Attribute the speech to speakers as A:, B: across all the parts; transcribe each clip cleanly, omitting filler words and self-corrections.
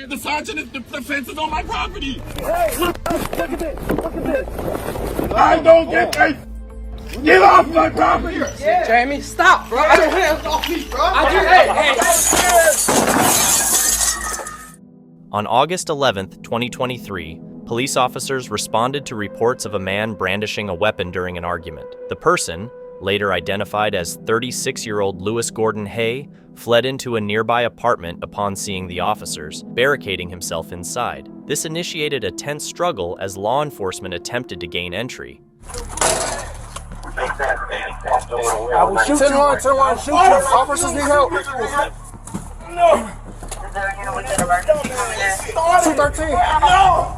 A: The sergeant, the fence is on my property.
B: Hey, look at this. Look at this.
A: I don't get paid. Get off my property.
C: Yeah. Jamie, stop, bro.
A: Get your hands off me, bro.
D: On August 11th, 2023, police officers responded to reports of a man brandishing a weapon during an argument. The person, later identified as 36-year-old Lewis Gordon Hay, fled into a nearby apartment upon seeing the officers, barricading himself inside. This initiated a tense struggle as law enforcement attempted to gain entry.
B: I will shoot you. Shoot you. Officers need help. No. 213. No,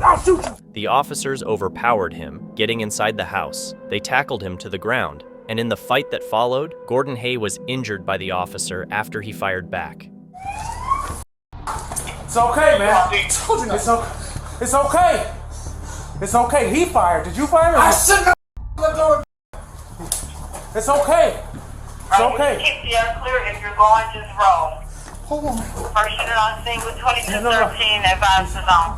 B: I'll shoot you.
D: The officers overpowered him, getting inside the house. They tackled him to the ground, and in the fight that followed, Gordon Hay was injured by the officer after he fired back.
B: It's okay, man. It's okay. It's okay. He fired. Did you fire him? I shouldn't have let go. It's okay. It's okay.
E: Keep the air clear. If you're going, just roll.
B: Hold on.
E: First unit on scene with 2213, advise the zone.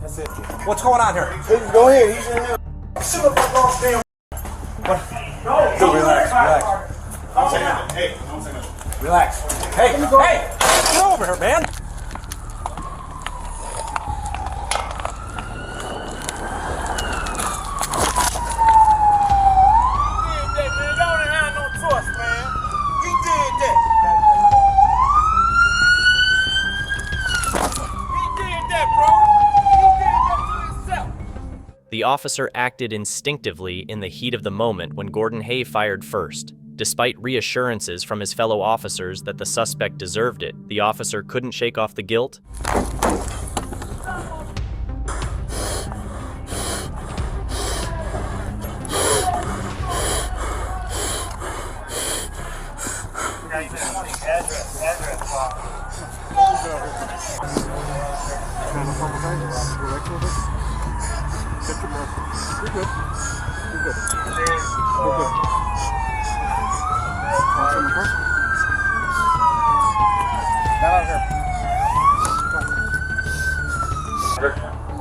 B: That's it. What's going on here?
A: Go ahead. He's in here.
B: Shut up, my boss, damn. No, relax. Don't say nothing. Hey, don't say nothing. Relax. Hey, get over here, man.
D: The officer acted instinctively in the heat of the moment when Gordon Hay fired first. Despite reassurances from his fellow officers that the suspect deserved it, the officer couldn't shake off the guilt.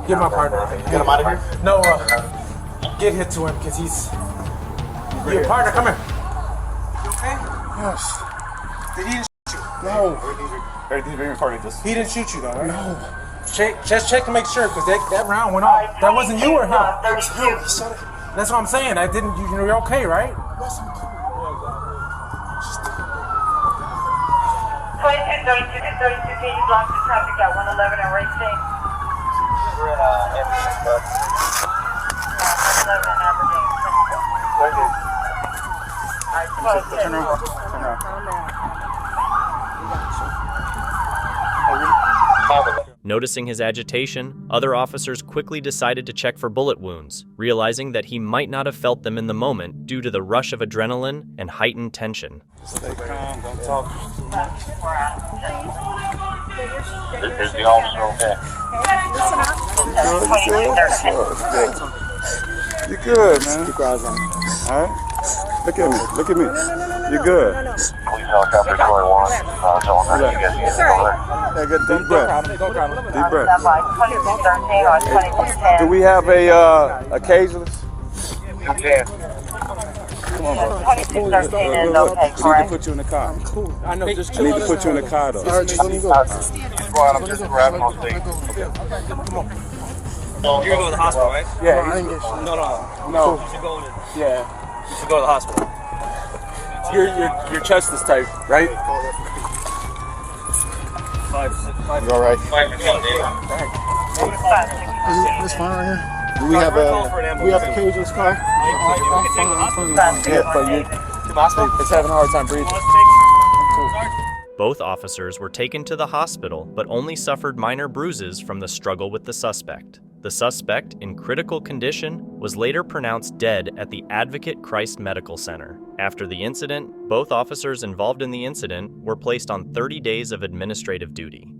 B: Get my partner.
A: Get him out of here.
B: No, get hit to him because he's. Your partner, come here. You okay? Yes. Did he shoot you? No.
A: Everything's being recorded.
B: He didn't shoot you though, right? No. Just check to make sure because that round went off. That wasn't you or him. That's what I'm saying. I didn't. You're okay, right? Yes, I'm cool.
E: 2232, can you block the traffic at 111 and racing?
F: We're in ambulance, bud.
E: 111 and Aberdeen.
F: Turn around.
D: Noticing his agitation, other officers quickly decided to check for bullet wounds, realizing that he might not have felt them in the moment due to the rush of adrenaline and heightened tension.
F: Stay calm, don't talk too much. Is the officer okay?
A: You're good, man. Keep your eyes on me. All right? Look at me. Look at me. You're good.
F: Police helicopter 201.
A: Hey, good. Deep breath. Deep breath.
E: 2213 or 2210.
A: Do we have a cage of this?
F: Okay.
A: Come on, bro.
E: 2213 is okay,
A: We need to
E: correct?
A: put you in the car.
B: I know. Just
A: I need to put you in the car, though.
F: I'm just grabbing those things.
C: You're gonna go to the hospital, right?
A: Yeah.
C: No.
A: No.
C: You should go to,
A: Yeah.
C: you should go to the hospital.
A: Your chest is tight, right? You all right?
E: This
B: fine right here.
A: Do we have a cage in this car? Yeah, but it's having a hard time breathing.
D: Both officers were taken to the hospital, but only suffered minor bruises from the struggle with the suspect. The suspect, in critical condition, was later pronounced dead at the Advocate Christ Medical Center. After the incident, both officers involved in the incident were placed on 30 days of administrative duty.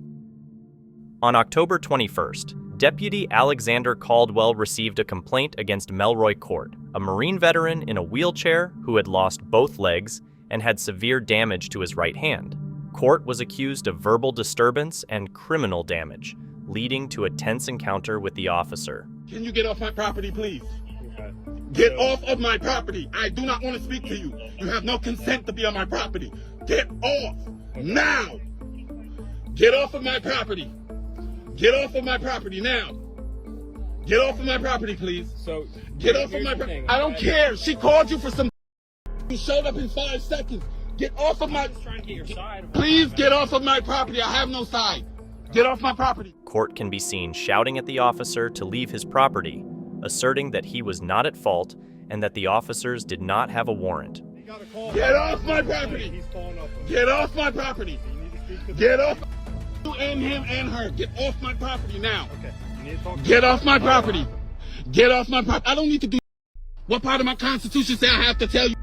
D: On October 21st, Deputy Alexander Caldwell received a complaint against Melroy Court, a Marine veteran in a wheelchair who had lost both legs and had severe damage to his right hand. Court was accused of verbal disturbance and criminal damage, leading to a tense encounter with the officer.
G: Can you get off my property, please? Get off of my property. I do not want to speak to you. You have no consent to be on my property. Get off now. Get off of my property. Get off of my property now. Get off of my property, please.
C: So
G: Get off of my property. I don't care. She called you for some. You showed up in 5 seconds. Get off of my.
C: trying to get your side.
G: Please get off of my property. I have no side. Get off my property.
D: Court can be seen shouting at the officer to leave his property, asserting that he was not at fault and that the officers did not have a warrant.
G: Get off my property. Get off my property. Get off. You and him and her. Get off my property now. Get off my property. Get off my property. I don't need to do. What part of my Constitution say I have to tell you?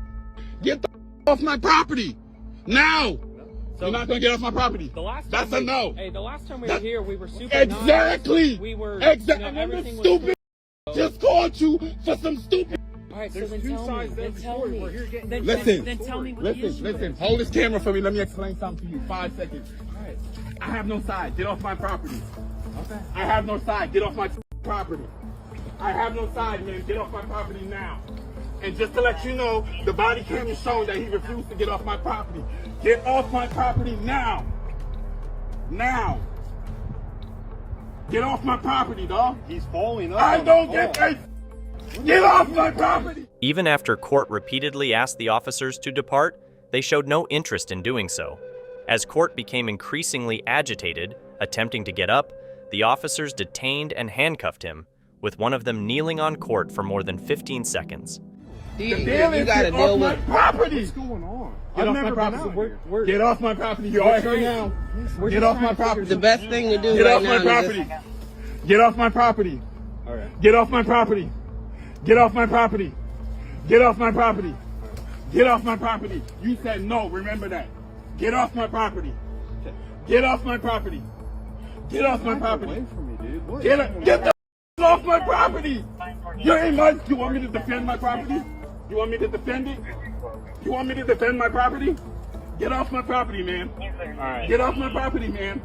G: Get the off my property now. You're not gonna get off my property. That's a no.
C: Hey, the last time we were here, we were super
G: Exactly.
C: nice. We were
G: exactly.
C: You know, everything was
G: stupid. Just called you for some stupid.
C: All right, so then tell me. Then tell me.
G: Listen.
C: Then tell me what the issue is.
G: Listen. Hold this camera for me. Let me explain something to you. 5 seconds. All right. I have no side. Get off my property. Okay. I have no side. Get off my property. I have no side, man. Get off my property now. And just to let you know, the body camera showed that he refused to get off my property. Get off my property now. Now. Get off my property, dog.
A: He's falling up.
G: I don't get paid. Get off my property.
D: Even after court repeatedly asked the officers to depart, they showed no interest in doing so. As court became increasingly agitated, attempting to get up, the officers detained and handcuffed him, with one of them kneeling on court for more than 15 seconds.
G: You gotta deal with property.
A: What's going on?
G: Get off my property. Get off my property. You're all right now. Get off my property.
H: The best thing to do
G: Get
H: right
G: off
H: now
G: my property. Get off my property.
A: All right.
G: Get off my property. Get off my property. Get off my property. Get off my property. You said no. Remember that. Get off my property. Get off my property. Get off my property.
A: Away from me, dude. What?
G: Get the off my property. You ain't my. You want me to defend my property? You want me to defend it? You want me to defend my property? Get off my property, man.
C: All right.
G: Get off my property, man.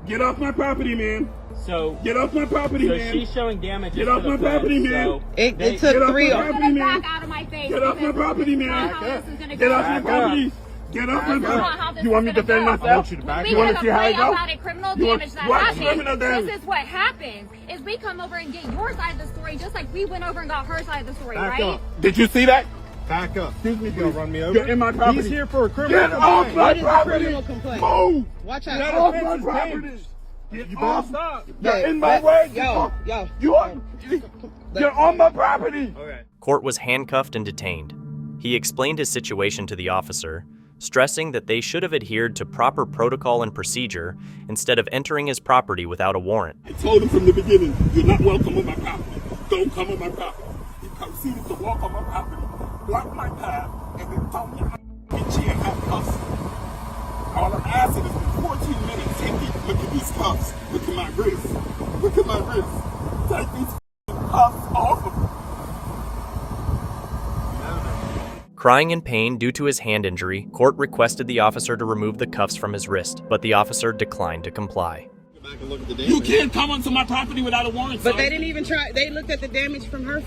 G: Get off my property, man.
C: So
G: Get off my property,
C: so
G: man.
C: she's showing damage.
G: Get off my property, man.
H: It
G: Get
H: took
G: off
H: 3
G: my
H: of
G: property, man.
E: Back out of my face.
G: Get off my property, man. Get off my property. Get off my property. You want me to defend myself?
A: I want you to back
G: You want to see how I go?
E: about a criminal
G: You want-
E: damage that
G: what
E: happens.
G: criminal damage?
E: This is what happens. Is we come over and get your side of the story, just like we went over and got her side of the story,
A: Back
E: right?
A: up.
G: Did you see that?
A: Back up.
G: Excuse me,
A: You gonna
G: please.
A: run me over?
G: You're in my property.
A: He's here for a criminal
G: Get off
A: complaint.
G: my
H: What is a
G: property.
H: criminal complaint?
G: Move.
H: Watch
G: Get
H: out.
G: off
A: offense
G: my
A: is
G: property.
A: dangerous.
G: Get
A: You
G: off.
A: better stop.
G: You're in my way.
H: Yo.
G: You're on my property.
C: Okay.
D: Court was handcuffed and detained. He explained his situation to the officer, stressing that they should have adhered to proper protocol and procedure instead of entering his property without a warrant.
G: I told him from the beginning, you're not welcome on my property. Don't come on my property. He proceeded to walk on my property, block my path, and then told me I'm itchy and have cuffs. All I'm asking is for 14 minutes, take me, look at these cuffs, look at my wrist, look at my wrist. Take these cuffs off of me.
D: Crying in pain due to his hand injury, court requested the officer to remove the cuffs from his wrist, but the officer declined to comply.
A: Back and look at the damage.
G: You can't come onto my property without a warrant,
H: But they
G: Sergeant.
H: didn't even try. They looked at the damage from her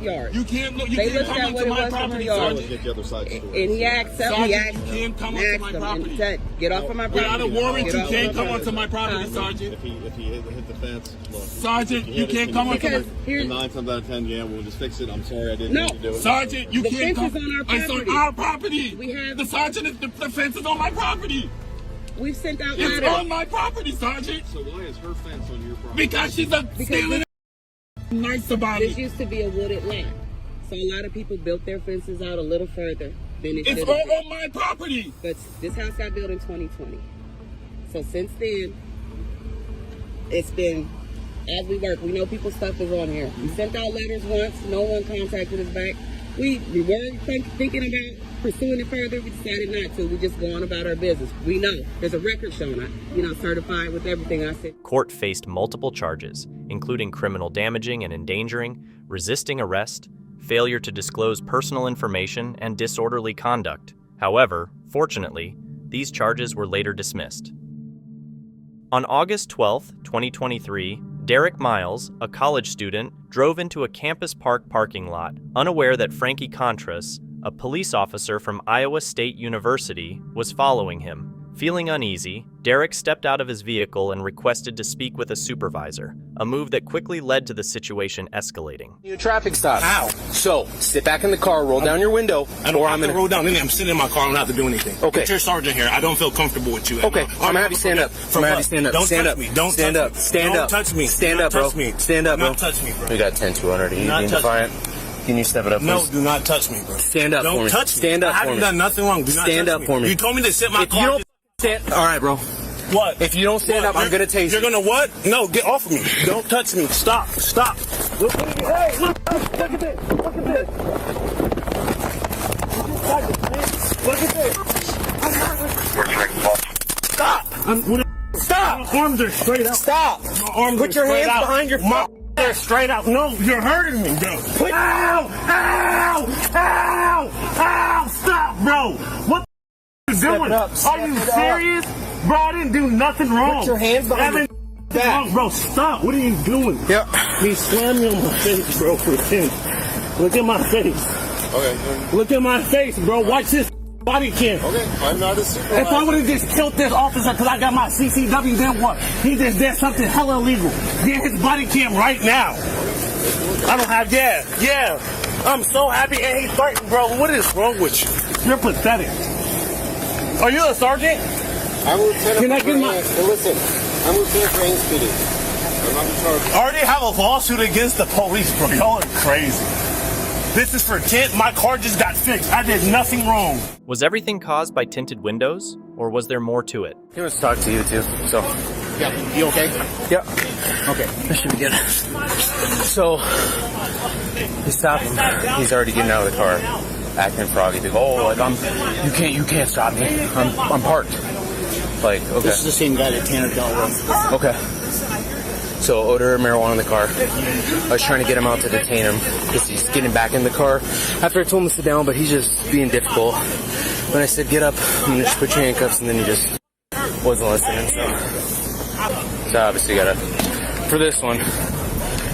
H: yard.
G: You can't look. You
H: They
G: can't
H: looked
G: come
H: at
G: onto
H: what it
G: my
H: was from
G: property,
H: her yard.
G: Sergeant.
A: Get the other side of the story.
H: And he asked them.
G: Sergeant,
H: He asked
G: you
H: them.
G: can't come onto
H: Asked
G: my
H: them
G: property.
H: and said, "Get off of my property."
G: Without a warrant,
H: Get
G: you
H: off of
G: can't
H: my
G: come onto my property,
H: Uh-huh.
G: Sergeant.
A: If he hit the fence, look.
G: Sergeant, you can't come onto my...
H: Because here's
A: 9 times out of 10, yeah, we'll just fix it. I'm sorry I didn't
H: No.
A: mean to do it.
G: Sergeant, you
H: The
G: can't
H: fence
G: come...
H: is on our
G: It's
H: property.
G: on our property.
H: We have-
G: The sergeant is... The fence is on my property.
H: we've sent out
G: It's on
H: letters.
G: my property, Sergeant.
A: So why is her fence on your property?
G: Because she's a stealing nice about
H: This
G: it.
H: used to be a wooded lot, so a lot of people built their fences out a little further than it
G: It's
H: should
G: all
H: have been.
G: on my property.
H: But this house got built in 2020. So since then, it's been as we work. We know people's stuff is on here. We sent out letters once. No one contacted us back. We were thinking about pursuing it further. We decided not to. We just go on about our business. We know there's a record showing, certified with everything I said.
D: Court faced multiple charges, including criminal damaging and endangering, resisting arrest, failure to disclose personal information, and disorderly conduct. However, fortunately, these charges were later dismissed. On August 12, 2023, Derek Miles, a college student, drove into a campus park parking lot, unaware that Frankie Contras, a police officer from Iowa State University, was following him. Feeling uneasy, Derek stepped out of his vehicle and requested to speak with a supervisor, a move that quickly led to the situation escalating.
I: You traffic stop.
G: How?
I: So, sit back in the car, roll down your window,
G: I don't have to roll down in there. I'm sitting in my car. I don't have to do anything.
I: Okay.
G: But you're a sergeant here. I don't feel comfortable with you.
I: Okay, I'm gonna have you stand up. I'm gonna have you stand up.
G: Don't
I: stand
G: touch
I: up.
G: me. Don't
I: stand
G: touch
I: up.
G: me.
I: Stand
G: Don't
I: up.
G: touch me.
I: Stand
G: Do
I: up,
G: not
I: bro.
G: touch me.
I: Stand up,
G: Do
I: bro.
G: not touch me, bro.
I: We got 10-200. Are you
G: not
I: being
G: touch
I: defiant? Can you step it up,
G: No,
I: please?
G: do not touch me, bro.
I: Stand up for
G: Don't
I: me.
G: touch me.
I: Stand up
G: I
I: for
G: haven't
I: me.
G: done nothing wrong. Do not
I: Stand
G: touch
I: up for me.
G: You told me to sit my
I: If you
G: car.
I: don't stand, all right, bro.
G: What?
I: If you don't stand up, I'm gonna tase you.
G: You're gonna what? No, get off of me. Don't touch me. Stop. Stop. Look at this. Hey, look at this. Look at this. Look at this. Stop. Stop. My arms are straight out.
I: Stop.
G: My arms
I: Put
G: are
I: your
G: straight
I: hands
G: out.
I: behind your
G: My they're straight out. No, you're hurting me, bro. Ow! Ow! Ow! Ow! Stop, bro. What the you doing? Are you serious? Bro, I didn't do nothing wrong.
I: Put your hands behind your back.
G: Wrong, bro, stop. What are you doing?
I: Yep.
G: He slammed me on my face, bro, for 10. Look at my face.
A: Okay.
G: Look at my face, bro. Watch this body cam.
A: Okay. I'm not a supervisor.
G: If I would have just killed this officer because I got my CCW, then what? He just did something hella illegal. Get his body cam right now. I don't have, yeah. I'm so happy and he's fighting, bro. What is wrong with you? You're pathetic. Are you a sergeant?
I: I'm lieutenant.
G: Can I get my...
I: Listen, I'm lieutenant for Ains PD. I'm not in charge.
G: I already have a lawsuit against the police, bro. Y'all are crazy. This is for tint. My car just got fixed. I did nothing wrong.
D: Was everything caused by tinted windows, or was there more to it?
I: He wants to talk to you too, so.
G: Yeah, you okay?
I: Yep.
G: Okay.
I: That should be good. So, he stopped him. He's already getting out of the car, acting froggy. He's like, oh, like you can't stop me. I'm parked. Like, okay.
G: This is the same guy that Tanner dealt with.
I: Okay. So, odor of marijuana in the car. I was trying to get him out to detain him because he's getting back in the car after I told him to sit down, but he's just being difficult. When I said, get up, I'm gonna just put your handcuffs, and then he just wasn't listening. So obviously gotta, for this one,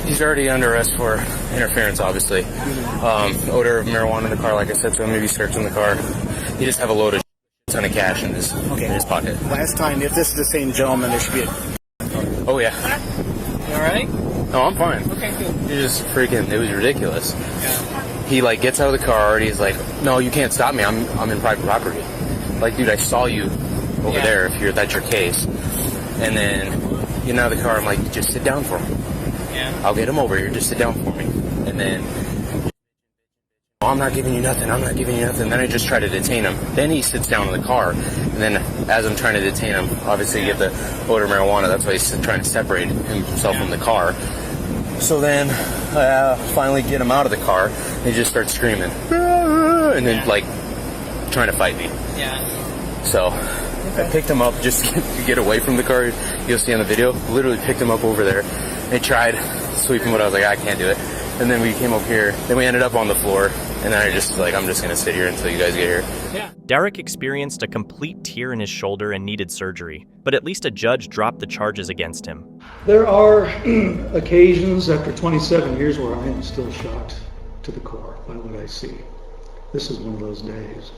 I: he's already under arrest for interference, obviously. Odor of marijuana in the car, like I said, so I'm maybe searching the car. He just have a load of ton of cash in his pocket.
B: Last time, if this is the same gentleman, there should be a...
I: Oh yeah.
B: You alright?
I: No, I'm fine.
B: Okay, good.
I: He just freaking, it was ridiculous. He like gets out of the car already, he's like, no, you can't stop me, I'm in private property. Like, dude, I saw you over there if that's your case. And then get out of the car, I'm like, just sit down for me.
B: Yeah.
I: I'll get him over here, just sit down for me. And then, oh, I'm not giving you nothing. Then I just try to detain him. Then he sits down in the car. And then as I'm trying to detain him, obviously you get the odor of marijuana. That's why he's trying to separate himself from the car. So then finally get him out of the car. And he just starts screaming. And then like trying to fight me.
B: Yeah.
I: So I picked him up just to get away from the car. You'll see on the video. Literally picked him up over there. I tried to sweep him, but I was like, I can't do it. And then we came up here. Then we ended up on the floor. And then I just like, I'm just going to sit here until you guys get here.
B: Yeah.
D: Derek experienced a complete tear in his shoulder and needed surgery, but at least a judge dropped the charges against him.
J: There are occasions after 27 years where I am still shocked to the core by what I see. This is one of those days.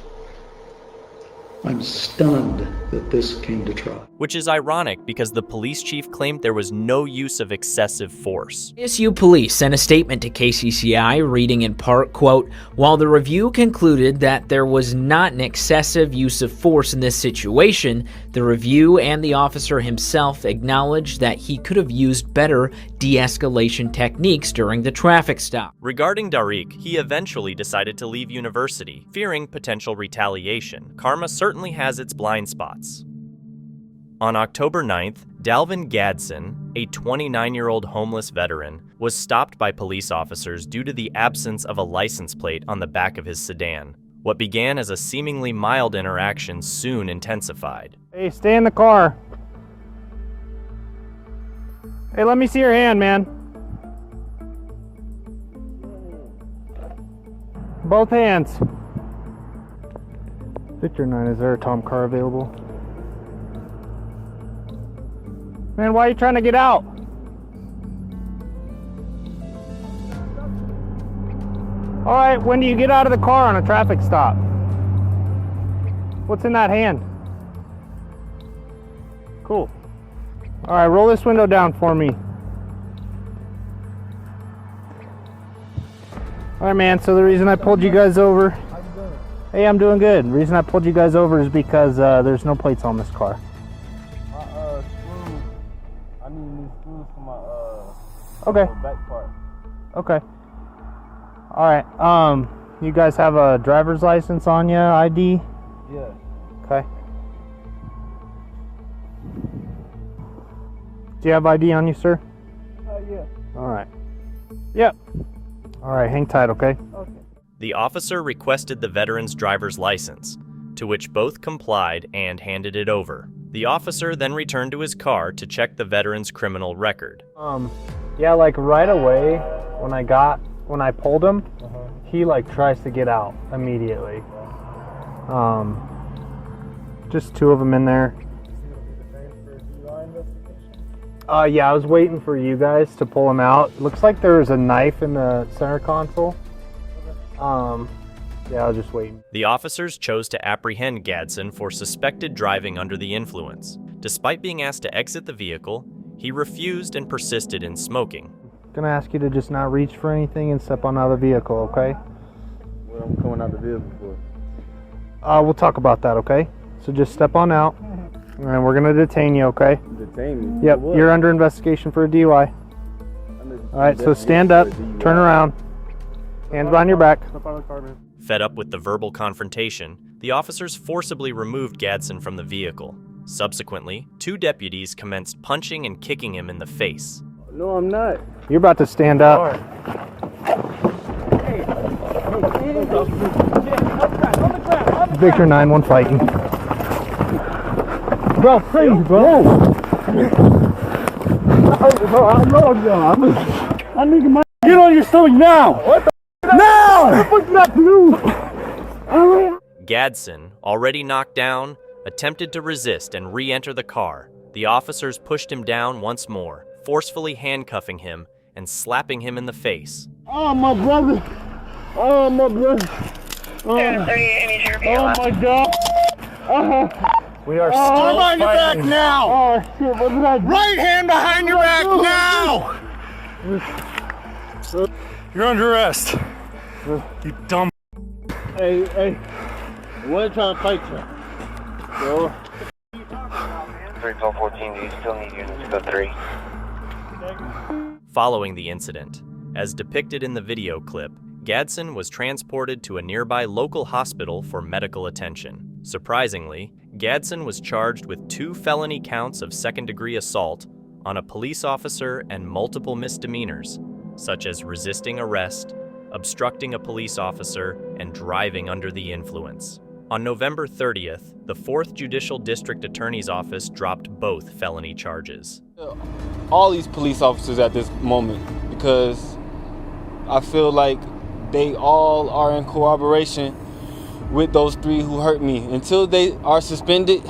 J: I'm stunned that this came to trial.
D: Which is ironic because the police chief claimed there was no use of excessive force.
K: ASU police sent a statement to KCCI reading in part, quote, while the review concluded that there was not an excessive use of force in this situation, the review and the officer himself acknowledged that he could have used better de-escalation techniques during the traffic stop.
D: Regarding Darik, he eventually decided to leave university, fearing potential retaliation. Karma certainly has its blind spots. On October 9th, Dalvin Gadsden, a 29-year-old homeless veteran, was stopped by police officers due to the absence of a license plate on the back of his sedan. What began as a seemingly mild interaction soon intensified.
B: Hey, stay in the car. Hey, let me see your hand, man. Both hands. Victor 9, is there a Tom car available? Man, why are you trying to get out? All right, when do you get out of the car on a traffic stop? What's in that hand? Cool. All right, roll this window down for me. All right, man, so the reason I pulled you guys over... How you doing? Hey, I'm doing good. The reason I pulled you guys over is because there's no plates on this car.
L: Screws. I need new screws for my,
B: Okay.
L: back part.
B: Okay. All right. You guys have a driver's license on you, ID?
L: Yeah.
B: Okay. Do you have ID on you, sir?
L: Yeah.
B: All right. Yep. All right, hang tight, okay?
L: Okay.
D: The officer requested the veteran's driver's license, to which both complied and handed it over. The officer then returned to his car to check the veteran's criminal record.
B: Yeah, like right away when I pulled him, he like tries to get out immediately. Just two of them in there. Yeah, I was waiting for you guys to pull him out. Looks like there was a knife in the center console. Yeah, I was just waiting.
D: The officers chose to apprehend Gadsden for suspected driving under the influence. Despite being asked to exit the vehicle, he refused and persisted in smoking.
B: Gonna ask you to just not reach for anything and step on out of the vehicle, okay?
L: What I'm coming out the vehicle for?
B: We'll talk about that, okay? So just step on out, and we're gonna detain you, okay?
L: Detain me?
B: Yep, you're under investigation for a DUI. All right, so stand up, turn around, hands behind your back.
D: Fed up with the verbal confrontation, the officers forcibly removed Gadsden from the vehicle. Subsequently, two deputies commenced punching and kicking him in the face.
L: No, I'm not.
B: You're about to stand up. Victor 9-1 fighting. Bro, please, bro. I need my get on your stomach now. What the now? What the fuck you do?
D: Gadsden, already knocked down, attempted to resist and re-enter the car. The officers pushed him down once more, forcefully handcuffing him and slapping him in the face.
L: Oh, my brother. Oh, my brother. Oh, my God.
B: We are still
L: behind your back
B: fighting.
L: now.
B: Oh, shit, what did I do?
L: Right hand behind your back now.
B: You're under arrest. You dumb.
L: Hey. We're trying to fight you. Yo.
F: 314, do you still need units to 3?
D: Following the incident, as depicted in the video clip, Gadsden was transported to a nearby local hospital for medical attention. Surprisingly, Gadsden was charged with 2 felony counts of second-degree assault on a police officer and multiple misdemeanors, such as resisting arrest, obstructing a police officer, and driving under the influence. On November 30th, the 4th Judicial District Attorney's Office dropped both felony charges.
L: All these police officers at this moment, because I feel like they all are in cooperation with those 3 who hurt me. Until they are suspended,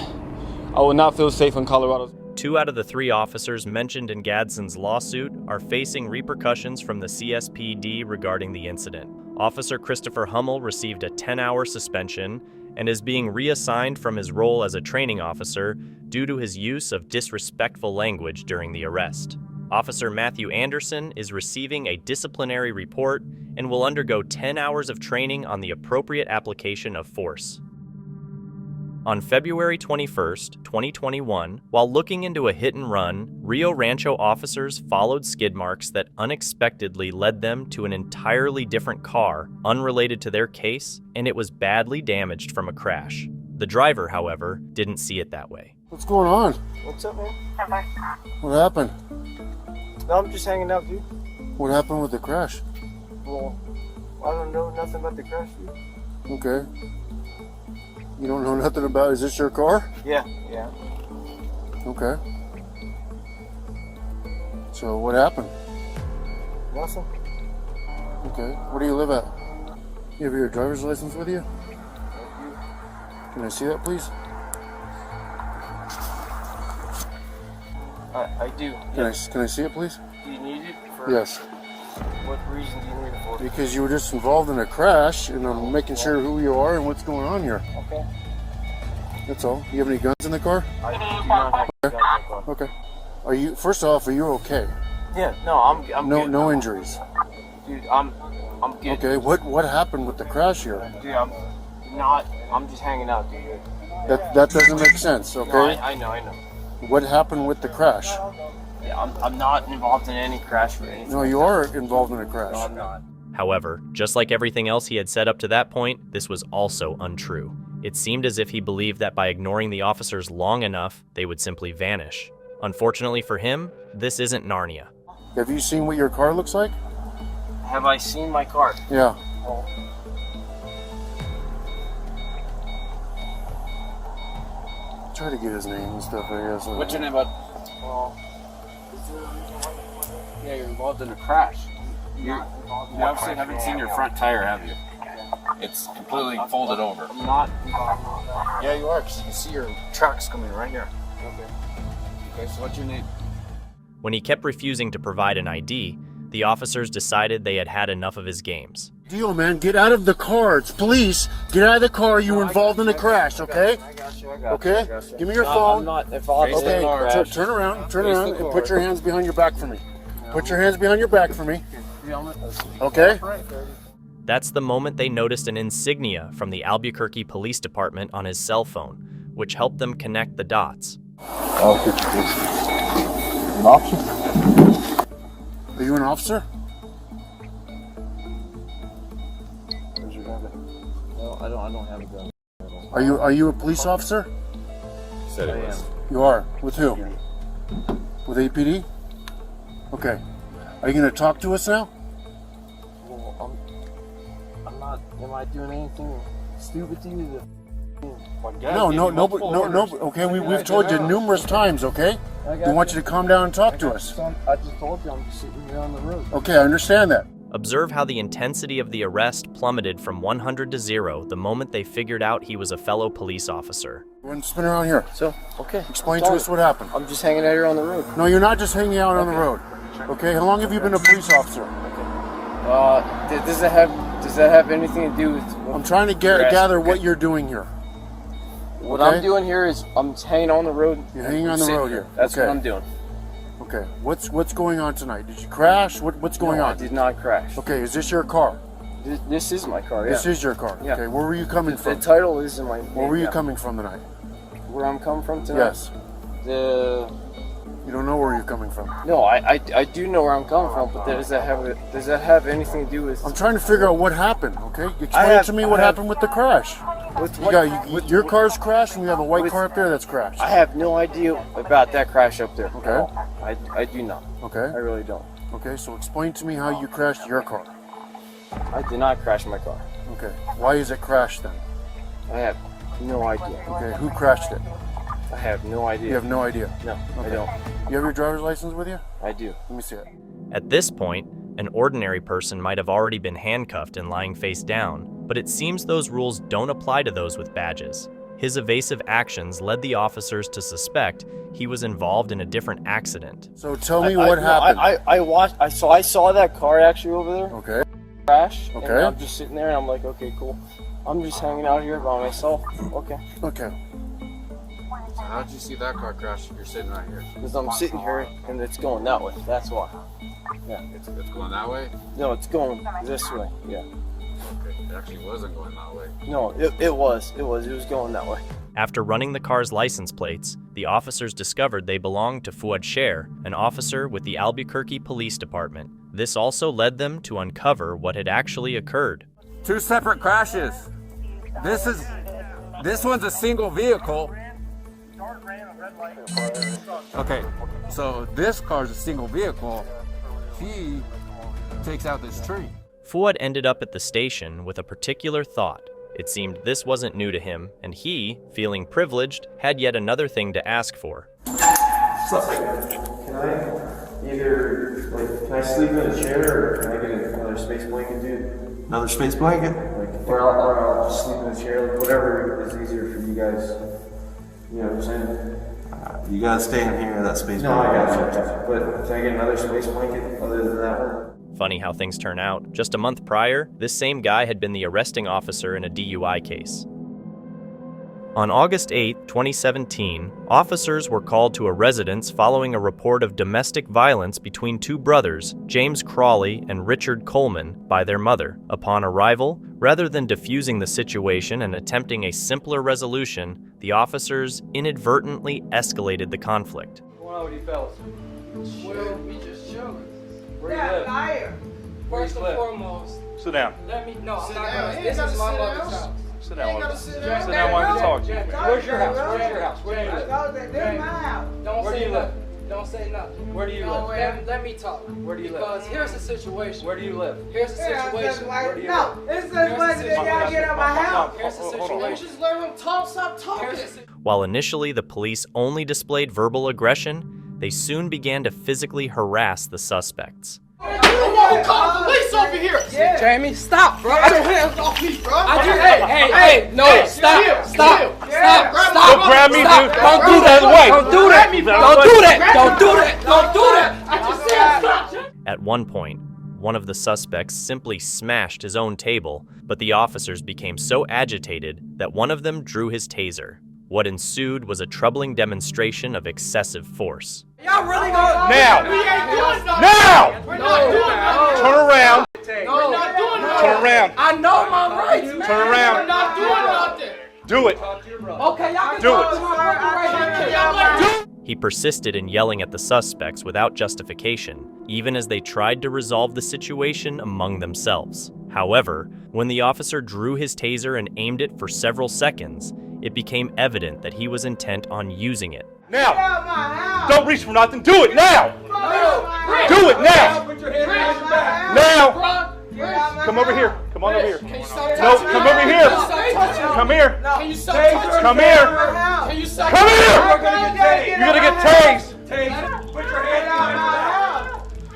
L: I will not feel safe in Colorado.
D: 2 out of the 3 officers mentioned in Gadsden's lawsuit are facing repercussions from the CSPD regarding the incident. Officer Christopher Hummel received a 10-hour suspension and is being reassigned from his role as a training officer due to his use of disrespectful language during the arrest. Officer Matthew Anderson is receiving a disciplinary report and will undergo 10 hours of training on the appropriate application of force. On February 21st, 2021, while looking into a hit-and-run, Rio Rancho officers followed skid marks that unexpectedly led them to an entirely different car, unrelated to their case, and it was badly damaged from a crash. The driver, however, didn't see it that way.
L: What's going on?
M: What's up, man?
L: What happened?
M: No, I'm just hanging out, dude.
L: What happened with the crash?
M: Well, I don't know nothing about the crash, dude.
L: Okay. You don't know nothing about, is this your car?
M: Yeah.
L: Okay. So what happened?
M: Nothing.
L: Okay. Where do you live at? You have your driver's license with you? Can I see that, please?
M: I do.
A: Can I see it, please?
M: Do you need it for?
A: Yes.
M: What reason do you need it for?
A: Because you were just involved in a crash, and I'm making sure who you are and what's going on here.
M: Okay.
A: That's all. You have any guns in the car?
M: I do not have guns in the car.
A: Okay. Are you? First off, are you okay?
M: Yeah. No, I'm good.
A: No injuries.
M: Dude, I'm good.
A: Okay. What happened with the crash here?
M: Dude, I'm just hanging out, dude.
A: That doesn't make sense. Okay.
M: No, I know.
A: What happened with the crash?
M: Yeah, I'm not involved in any crash or anything.
A: No, you are involved in a crash.
M: No, I'm not.
D: However, just like everything else he had said up to that point, this was also untrue. It seemed as if he believed that by ignoring the officers long enough, they would simply vanish. Unfortunately for him, this isn't Narnia.
A: Have you seen what your car looks like?
M: Have I seen my car?
A: Yeah.
M: Oh.
A: Try to get his name and stuff, I guess.
N: What's your name, bud?
M: Well,
N: Yeah, you're involved in a crash. You obviously haven't seen your front tire, have you? It's completely folded over.
M: I'm not involved.
N: Yeah, you are, because you can see your tracks coming right here. Okay, so what's your name?
D: When he kept refusing to provide an ID, the officers decided they had had enough of his games.
A: Deal, man. Get out of the car. It's police. Get out of the car. You were involved in a crash, okay?
M: I got you.
A: Okay? Give me your phone.
M: I'm not involved in
A: Okay,
M: any crash.
A: turn around, and put your hands behind your back for me. Put your hands behind your back for me. Okay?
D: That's the moment they noticed an insignia from the Albuquerque Police Department on his cell phone, which helped them connect the dots.
A: An officer? Are you an officer?
M: No, I don't have a gun.
A: Are you a police officer?
N: Said it was.
A: You are. With who? With APD? Okay. Are you going to talk to us now?
M: Well, I'm not. Am I doing anything stupid to you?
A: No. Okay, we've told you numerous times, okay? We want you to calm down and talk to us.
M: I just told you I'm just sitting here on the road.
A: Okay, I understand that.
D: Observe how the intensity of the arrest plummeted from 100 to 0 the moment they figured out he was a fellow police officer.
A: We're going to spin around here.
M: So, okay.
A: Explain to us what happened.
M: I'm just hanging out here on the road.
A: No, you're not just hanging out on the road. Okay, how long have you been a police officer?
M: Does that have anything to do with
A: I'm trying to gather what you're doing here.
M: What I'm doing here is I'm just hanging on the road.
A: You're hanging on the road here.
M: That's what I'm doing.
A: Okay. What's going on tonight? Did you crash? What's going on?
M: I did not crash.
A: Okay, is this your car?
M: This is my car, yeah.
A: This is your car?
M: Yeah.
A: Okay, where were you coming from?
M: The title is in my...
A: Where were you coming from tonight?
M: Where I'm coming from tonight?
A: Yes.
M: You
A: don't know where you're coming from?
M: No, I do know where I'm coming from, but does that have anything to do with...
A: I'm trying to figure out what happened, okay? Explain to me what happened with the crash. Your car's crashed and you have a white car up there that's crashed.
M: I have no idea about that crash up there.
A: Okay.
M: I do not.
A: Okay.
M: I really don't.
A: Okay, so explain to me how you crashed your car.
M: I did not crash my car.
A: Okay. Why is it crashed then?
M: I have no idea.
A: Okay, who crashed it?
M: I have no idea.
A: You have no idea?
M: No,
A: okay.
M: I don't.
A: You have your driver's license with you?
M: I do.
A: Let me see it.
D: At this point, an ordinary person might have already been handcuffed and lying face down, but it seems those rules don't apply to those with badges. His evasive actions led the officers to suspect he was involved in a different accident.
A: So tell me what happened.
M: I saw that car actually over there.
A: Okay.
M: Crash.
A: Okay.
M: And I'm just sitting there and I'm like, okay, cool. I'm just hanging out here by myself. Okay.
A: Okay.
N: So how did you see that car crash if you're sitting right here?
M: Because I'm sitting here and it's going that way. That's why. Yeah.
N: It's going that way?
M: No, it's going this way. Yeah.
N: Okay. It actually wasn't going that way.
M: No, it was going that way.
D: After running the car's license plates, the officers discovered they belonged to Fuad Sher, an officer with the Albuquerque Police Department. This also led them to uncover what had actually occurred.
O: Two separate crashes. This one's a single vehicle. Okay, so this car's a single vehicle. He takes out this tree.
D: Fuad ended up at the station with a particular thought. It seemed this wasn't new to him, and he, feeling privileged, had yet another thing to ask for.
M: Can I sleep in a chair, or can I get another space blanket, dude?
P: Another space blanket?
M: Or I'll just sleep in a chair, whatever is easier for you guys. You know what I'm saying?
P: You gotta stay in here, that space
M: No, I
P: blanket.
M: got you. But can I get another space blanket other than that one?
D: Funny how things turn out. Just a month prior, this same guy had been the arresting officer in a DUI case. On August 8, 2017, officers were called to a residence following a report of domestic violence between two brothers, James Crawley and Richard Coleman, by their mother. Upon arrival, rather than diffusing the situation and attempting a simpler resolution, the officers inadvertently escalated the conflict.
O: What's going on with you fellas?
Q: Well, we just chilling.
O: Where do you live?
Q: Liar. First and
O: live?
Q: foremost,
O: Sit down.
Q: let me know. I'm not gonna. This is my mother's house.
O: Sit down.
Q: Sit
O: down while you talk. Where's your house? Where's your house? Where do you live?
Q: This is my house. Don't
O: Where do
Q: say
O: you live?
Q: nothing. Don't say nothing.
O: Where do you live?
Q: Let me talk.
O: Where do you live?
Q: Because here's the situation.
O: Where do you live?
Q: Here's the situation.
O: Where do you
Q: No,
O: live?
Q: this is what they gotta get out of my house. Here's the
O: Hold on.
Q: situation. Just let him talk. Stop talking.
D: While initially the police only displayed verbal aggression, they soon began to physically harass the suspects.
Q: You call the police over here. Yeah. Jamie, stop, bro. Get your hands off me, bro. Hey, no, stop. Stop.
O: Don't grab me, dude.
Q: Don't do that. Don't do that. Don't do that. Don't do that. Don't do that. I just said stop.
D: At one point, one of the suspects simply smashed his own table, but the officers became so agitated that one of them drew his taser. What ensued was a troubling demonstration of excessive force.
Q: Y'all really gonna
O: Now!
Q: We ain't doing nothing.
O: Now!
Q: We're not doing nothing.
O: Turn around.
Q: No, we're not doing nothing.
O: Turn around.
Q: I know my rights, man.
O: Turn around.
Q: We're not doing nothing.
O: Do it.
Q: Okay, y'all can
O: Do
Q: talk
O: it.
Q: to my brother right here.
D: He persisted in yelling at the suspects without justification, even as they tried to resolve the situation among themselves. However, when the officer drew his taser and aimed it for several seconds, it became evident that he was intent on using it.
O: Now! Don't reach for nothing. Do it now!
Q: No,
O: Do it now!
Q: Put your hands behind your back.
O: Now! Come over here. Come on over here. No, come over here. Come here.
Q: Can you stop touching
O: Come
Q: me?
O: here.
Q: Can you stop
O: Come
Q: touching me?
O: here. You're gonna get tased.
Q: Put your hands behind your back.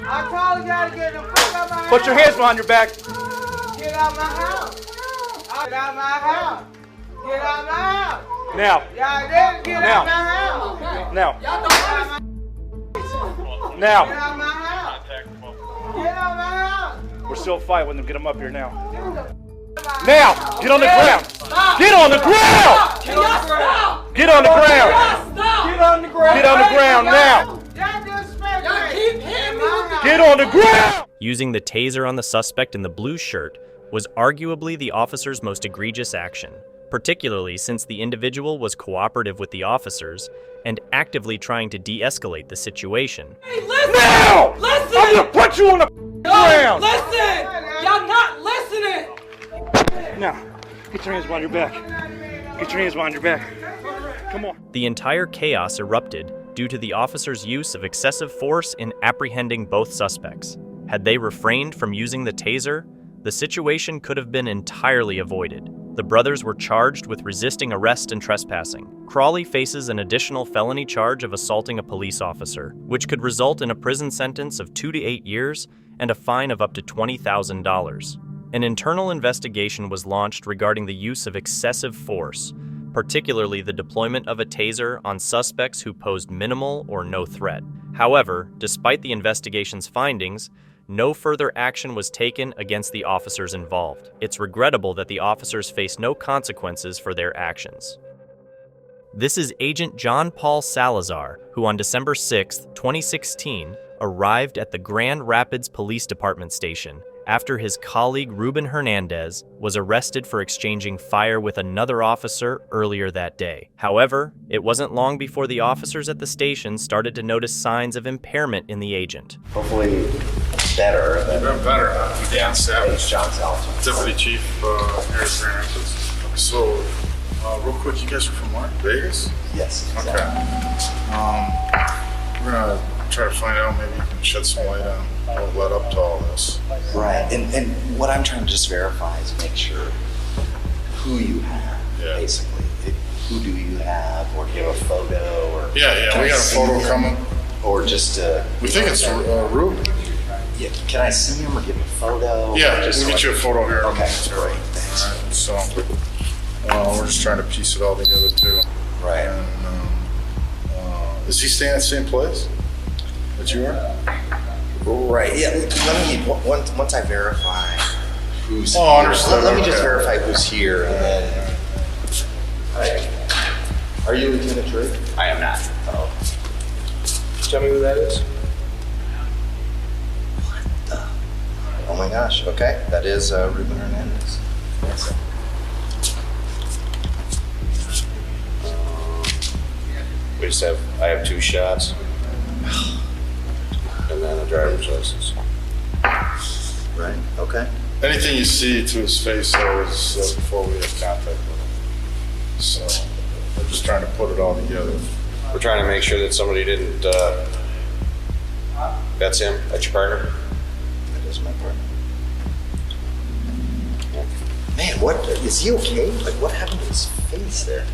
Q: I told y'all to get the fuck out of my house.
O: Put your hands behind your back.
Q: Get out my house. Get out my house. Get out my house.
O: Now.
Q: Y'all didn't get
O: Now.
Q: out my house.
O: Now.
Q: Y'all don't
O: Now.
Q: Get out my house. Get out my house.
O: We're still fighting them. Get them up here now. Now. Get on the ground. Get on the ground.
Q: Can y'all stop?
O: Get on the ground.
Q: Y'all stop. Get on the ground.
O: Get on the ground now.
Q: Y'all disrespect me. Y'all keep hitting me with the
O: Get on the ground.
D: Using the taser on the suspect in the blue shirt was arguably the officer's most egregious action, particularly since the individual was cooperative with the officers and actively trying to de-escalate the situation.
Q: Hey, listen!
O: Now!
Q: Listen!
O: I'm gonna put you on the ground!
Q: Listen! Y'all not listening!
O: Now, get your hands behind your back. Get your hands behind your back. Come on.
D: The entire chaos erupted due to the officers' use of excessive force in apprehending both suspects. Had they refrained from using the taser, the situation could have been entirely avoided. The brothers were charged with resisting arrest and trespassing. Crawley faces an additional felony charge of assaulting a police officer, which could result in a prison sentence of 2 to 8 years and a fine of up to $20,000. An internal investigation was launched regarding the use of excessive force, particularly the deployment of a taser on suspects who posed minimal or no threat. However, despite the investigation's findings, no further action was taken against the officers involved. It's regrettable that the officers face no consequences for their actions. This is Agent John Paul Salazar, who on December 6, 2016, arrived at the Grand Rapids Police Department station after his colleague Ruben Hernandez was arrested for exchanging fire with another officer earlier that day. However, it wasn't long before the officers at the station started to notice signs of impairment in the agent.
M: Hopefully better.
G: You've been better. I'm Dan Savage.
M: John Salazar.
G: Deputy Chief here at Grand Rapids. So, real quick, you guys are from where? Vegas?
M: Yes.
G: Okay. We're gonna try to find out, maybe you can shed some light on what led up to all this.
M: Right, and what I'm trying to just verify is make sure who you have, basically. Who do you have, or do you have a photo? Or
G: Yeah, we got a photo coming.
M: Or just
G: we think it's Ruben.
M: Yeah, can I see him or give him a photo?
G: Yeah,
M: or
G: we'll get you a photo here.
M: Okay, great, thanks.
G: All right, so we're just trying to piece it all together too.
M: Right.
G: And
A: Is he staying at the same place that you are?
M: Right, yeah, let me, once I verify who's
A: Oh,
M: here,
A: understood.
M: let me just
A: Okay.
M: verify who's here, and then, are you Lieutenant Drake? I am not. Oh. Tell me who that is. What the? Oh my gosh, okay, that is Ruben Hernandez. Yes.
P: I have 2 shots, and then a driver's license.
M: Right, okay.
A: Anything you see to his face, though, is before we have contact with him. So we're just trying to put it all together.
P: We're trying to make sure that somebody didn't, that's him, that's your partner?
M: That is my partner. Man, what, is he okay? Like, what happened to his face there?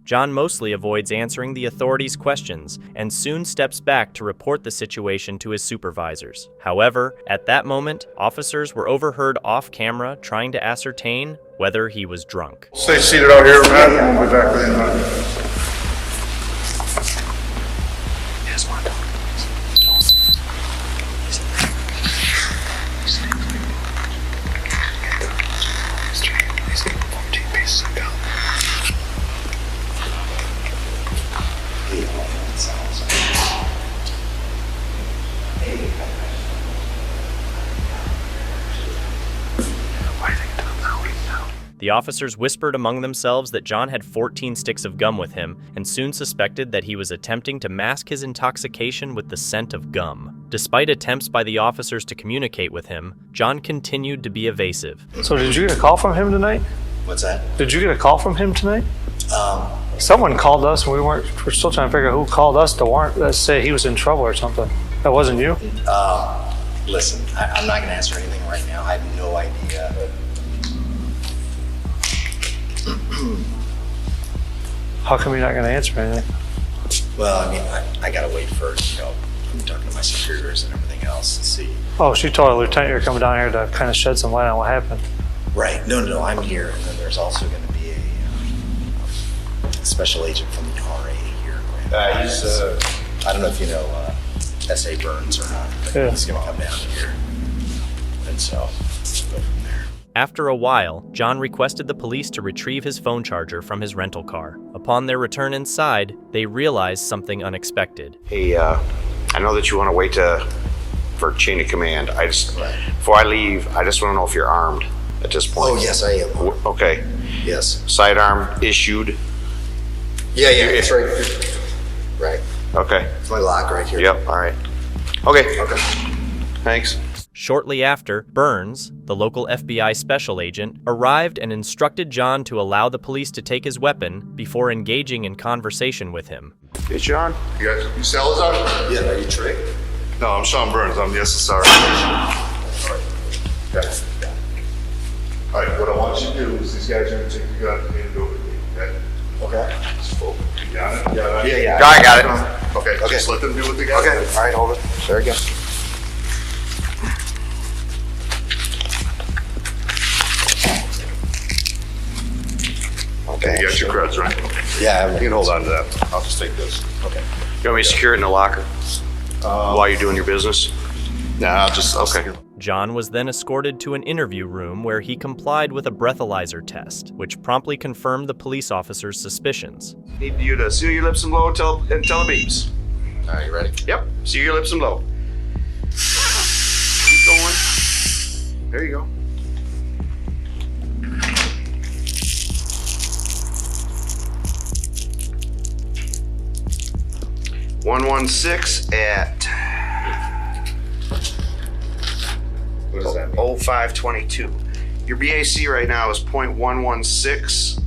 D: John mostly avoids answering the authorities' questions and soon steps back to report the situation to his supervisors. However, at that moment, officers were overheard off camera trying to ascertain whether he was drunk.
A: Stay seated out here, man. We'll be back with you in a minute.
M: Yes, my dog. He's got 14 pieces of gum.
D: The officers whispered among themselves that John had 14 sticks of gum with him and soon suspected that he was attempting to mask his intoxication with the scent of gum. Despite attempts by the officers to communicate with him, John continued to be evasive.
J: So did you get a call from him tonight?
M: What's that?
J: Did you get a call from him tonight? Someone called us and we're still trying to figure out who called us to warrant, let's say he was in trouble or something. That wasn't you?
M: Listen, I'm not gonna answer anything right now. I have no idea.
J: How come you're not going to answer anything?
M: Well, I mean, I gotta wait for, I'm talking to my superiors and everything else to see.
J: Oh, she told a lieutenant you're coming down here to kind of shed some light on what happened.
M: Right, no, I'm here, and then there's also gonna be a special agent from the RA here.
P: He's,
M: I don't know if you know S.A. Burns or not, but
J: Yeah.
M: he's gonna come down here. And so, we'll go from there.
D: After a while, John requested the police to retrieve his phone charger from his rental car. Upon their return inside, they realized something unexpected.
P: Hey, I know that you want to wait for chain of command. Before I leave, I just want to know if you're armed at this point.
M: Oh, yes, I am.
P: Okay.
M: Yes.
P: Sidearm issued.
M: Yeah, it's right. Right.
P: Okay.
M: It's my lock right here.
P: Yep, all right. Okay. Okay. Thanks.
D: Shortly after, Burns, the local FBI special agent, arrived and instructed John to allow the police to take his weapon before engaging in conversation with him.
P: Hey, John.
A: You Salazar?
M: Yeah, are you Trey?
A: No, I'm Sean Burns. I'm the SSR. All right, what I want you to do is these guys are going to take your gun and hand it over to me, okay?
M: Okay.
A: Just fold. You got it?
M: Yeah.
P: I got it.
A: Okay, just let them do what they got.
M: Okay, all right, hold it. There we go.
A: Okay, you got your creds, right?
M: Yeah,
A: you can hold on to that. I'll just take this. Okay.
P: You want me to secure it in the locker while you're doing your business?
A: Nah, I'll
P: okay.
D: John was then escorted to an interview room where he complied with a breathalyzer test, which promptly confirmed the police officer's suspicions.
P: Need you to seal your lips and blow and tell the beeps.
M: All right, you ready?
P: Yep, seal your lips and blow. Keep going. There you go. .116 at
A: What does that mean?
P: 0522. Your BAC right now is .116.
M: Is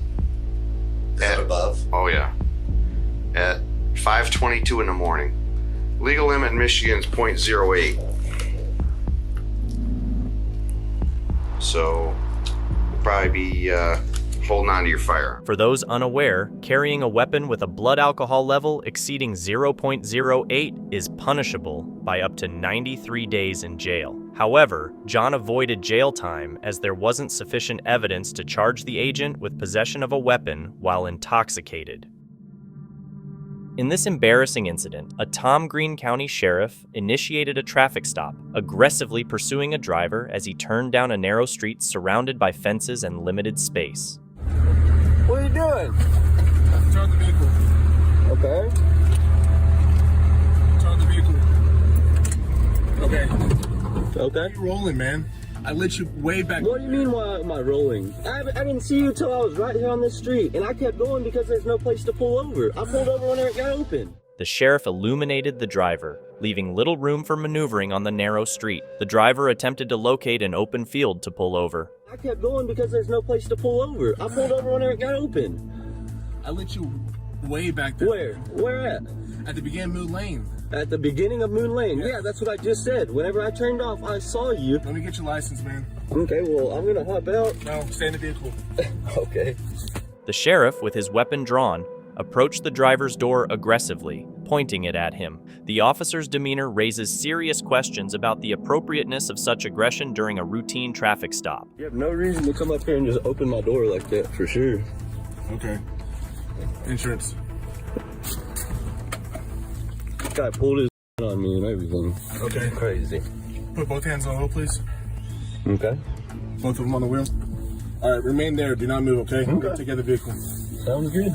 M: that above?
P: Oh yeah. At 5:22 in the morning. Legal limit in Michigan is .08. So we'll probably be holding on to your firearm.
D: For those unaware, carrying a weapon with a blood alcohol level exceeding 0.08 is punishable by up to 93 days in jail. However, John avoided jail time as there wasn't sufficient evidence to charge the agent with possession of a weapon while intoxicated. In this embarrassing incident, a Tom Green County sheriff initiated a traffic stop, aggressively pursuing a driver as he turned down a narrow street surrounded by fences and limited space.
R: What are you doing?
B: Turn the vehicle.
R: Okay.
B: Turn the vehicle. Okay.
R: Okay.
B: You're rolling, man. I let you way back.
R: What do you mean, why am I rolling? I didn't see you till I was right here on this street, and I kept going because there's no place to pull over. I pulled over when it got open.
D: The sheriff illuminated the driver, leaving little room for maneuvering on the narrow street. The driver attempted to locate an open field to pull over.
R: I kept going because there's no place to pull over. I pulled over when it got open.
B: I let you way back there.
R: Where? Where at?
B: At the beginning of Moon Lane.
R: At the beginning of Moon Lane? Yeah, that's what I just said. Whenever I turned off, I saw you.
B: Let me get your license, man.
R: Okay, well, I'm gonna hop out.
B: No, stay in the vehicle.
R: Okay.
D: The sheriff, with his weapon drawn, approached the driver's door aggressively, pointing it at him. The officer's demeanor raises serious questions about the appropriateness of such aggression during a routine traffic stop.
R: You have no reason to come up here and just open my door like that, for sure.
B: Okay. Insurance.
R: Guy pulled his on me and everything.
B: Okay.
R: Crazy.
B: Put both hands on the wheel, please.
R: Okay.
B: Both of them on the wheel. All right, remain there. Do not move, okay? I'm going to take out the vehicle.
R: Sounds good.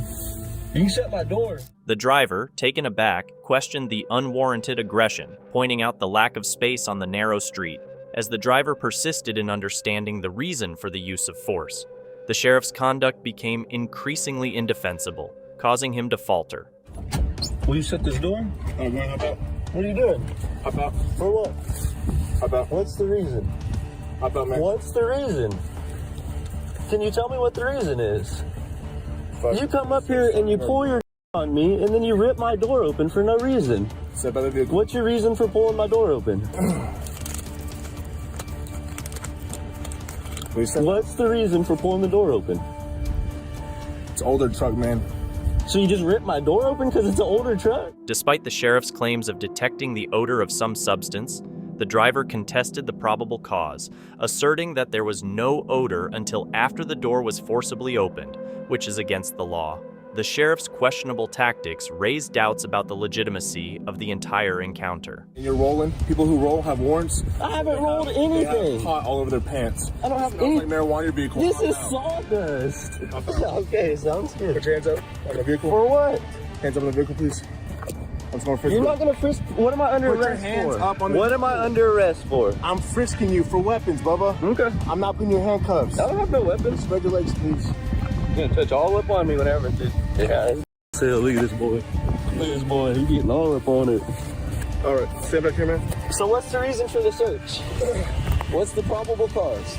R: You can shut my door.
D: The driver, taken aback, questioned the unwarranted aggression, pointing out the lack of space on the narrow street. As the driver persisted in understanding the reason for the use of force, the sheriff's conduct became increasingly indefensible, causing him to falter.
R: Will you shut this door?
B: I'm going to hop out.
R: What are you doing?
B: Hop out.
R: For what?
B: Hop out.
R: What's the reason?
B: Hop out, man.
R: What's the reason? Can you tell me what the reason is?
B: Fuck.
R: You come up here and you pull your on me, and then you rip my door open for no reason.
B: Step out of the vehicle.
R: What's your reason for pulling my door open? What's the reason for pulling the door open?
B: It's an older truck, man.
R: So you just ripped my door open because it's an older truck?
D: Despite the sheriff's claims of detecting the odor of some substance, the driver contested the probable cause, asserting that there was no odor until after the door was forcibly opened, which is against the law. The sheriff's questionable tactics raised doubts about the legitimacy of the entire encounter.
B: And you're rolling. People who roll have warrants.
R: I haven't rolled anything.
B: They have pot all over their pants.
R: I don't have
B: any.
R: any.
B: Like marijuana in your vehicle.
R: This is sawdust. Okay, sounds good.
B: Put your hands up on the vehicle.
R: For what?
B: Hands up on the vehicle, please. I'm just going to frisk
R: You're
B: you.
R: not going to frisk. What am I under
B: Put
R: arrest
B: your hands
R: for?
B: up on the
R: What am I under arrest for?
B: I'm frisking you for weapons, Bubba.
R: Okay.
B: I'm not putting your handcuffs.
R: I don't have no weapons.
B: Spread your legs, please.
R: You're gonna touch all up on me whenever, dude. Yeah. Look at this boy. Look at this boy. He's getting all up on it.
B: All right, stand back here, man.
R: So what's the reason for the search? What's the probable cause?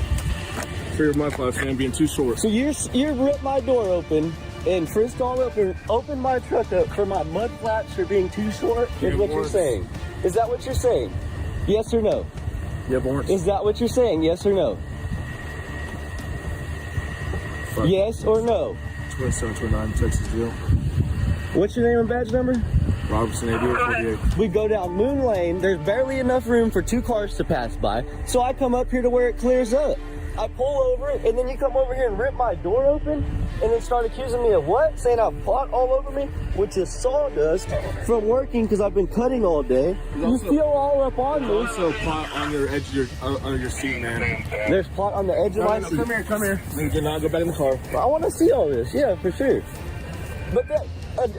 B: For your mud flaps, man, being too short.
R: So you ripped my door open and frisked all up and opened my truck up for my mud flaps for being too short? Is what you're saying? Is that what you're saying? Yes or no?
B: You have warrants.
R: Is that what you're saying? Yes or no?
B: Fuck.
R: Yes or no?
B: 2729 Texas deal.
R: What's your name and badge number?
B: Robertson 8848.
R: We go down Moon Lane. There's barely enough room for 2 cars to pass by. So I come up here to where it clears up. I pull over it, and then you come over here and rip my door open, and then start accusing me of what? Saying I have pot all over me, which is sawdust from working because I've been cutting all day. You feel all up on me.
B: There's also pot on your edge of your seat, man.
R: There's pot on the edge of my seat.
B: Come here. You cannot go back in the car.
R: I want to see all this, yeah, for sure. But that,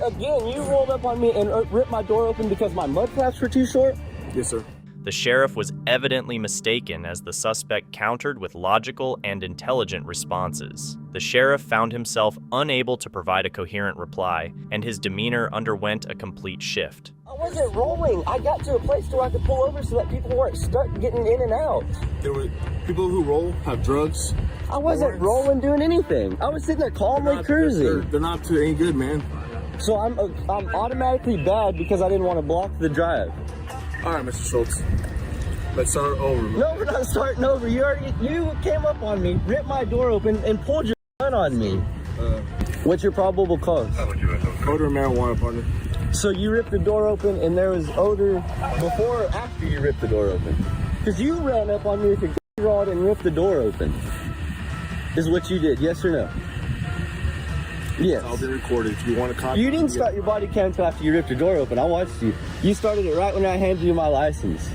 R: again, you rolled up on me and ripped my door open because my mud flaps were too short?
B: Yes, sir.
D: The sheriff was evidently mistaken as the suspect countered with logical and intelligent responses. The sheriff found himself unable to provide a coherent reply, and his demeanor underwent a complete shift.
R: I wasn't rolling. I got to a place where I could pull over so that people weren't stuck getting in and out.
B: There were people who roll have drugs.
R: I wasn't rolling doing anything. I was sitting there calmly cruising.
B: They're not too any good, man.
R: So I'm automatically bad because I didn't want to block the drive.
B: All right, Mr. Schultz. Let's start over.
R: No, we're not starting over. You came up on me, ripped my door open, and pulled your gun on me. What's your probable cause?
B: Odor of marijuana, partner.
R: So you ripped the door open, and there was odor before or after you ripped the door open? Because you ran up on me with your rod and ripped the door open. Is what you did, yes or no? Yes.
A: I'll be recorded. If you want to copy.
R: You didn't start your body cam until after you ripped your door open. I watched you. You started it right when I handed you my license.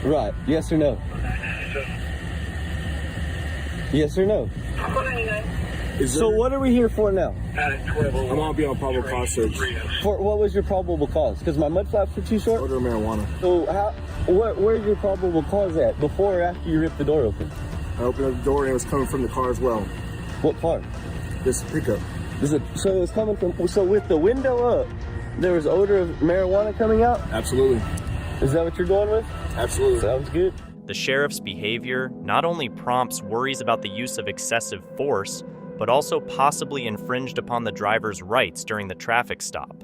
R: Right. Yes or no? Yes or no? So what are we here for now?
A: I'm gonna be on probable cause search.
R: For what was your probable cause? Because my mud flaps were too short?
A: Odor of marijuana.
R: So where's your probable cause at? Before or after you ripped the door open?
A: I opened up the door and it was coming from the car as well.
R: What car?
A: This pickup.
R: So it was coming from, so with the window up, there was odor of marijuana coming out?
A: Absolutely.
R: Is that what you're going with?
A: Absolutely.
R: Sounds good.
D: The sheriff's behavior not only prompts worries about the use of excessive force, but also possibly infringed upon the driver's rights during the traffic stop.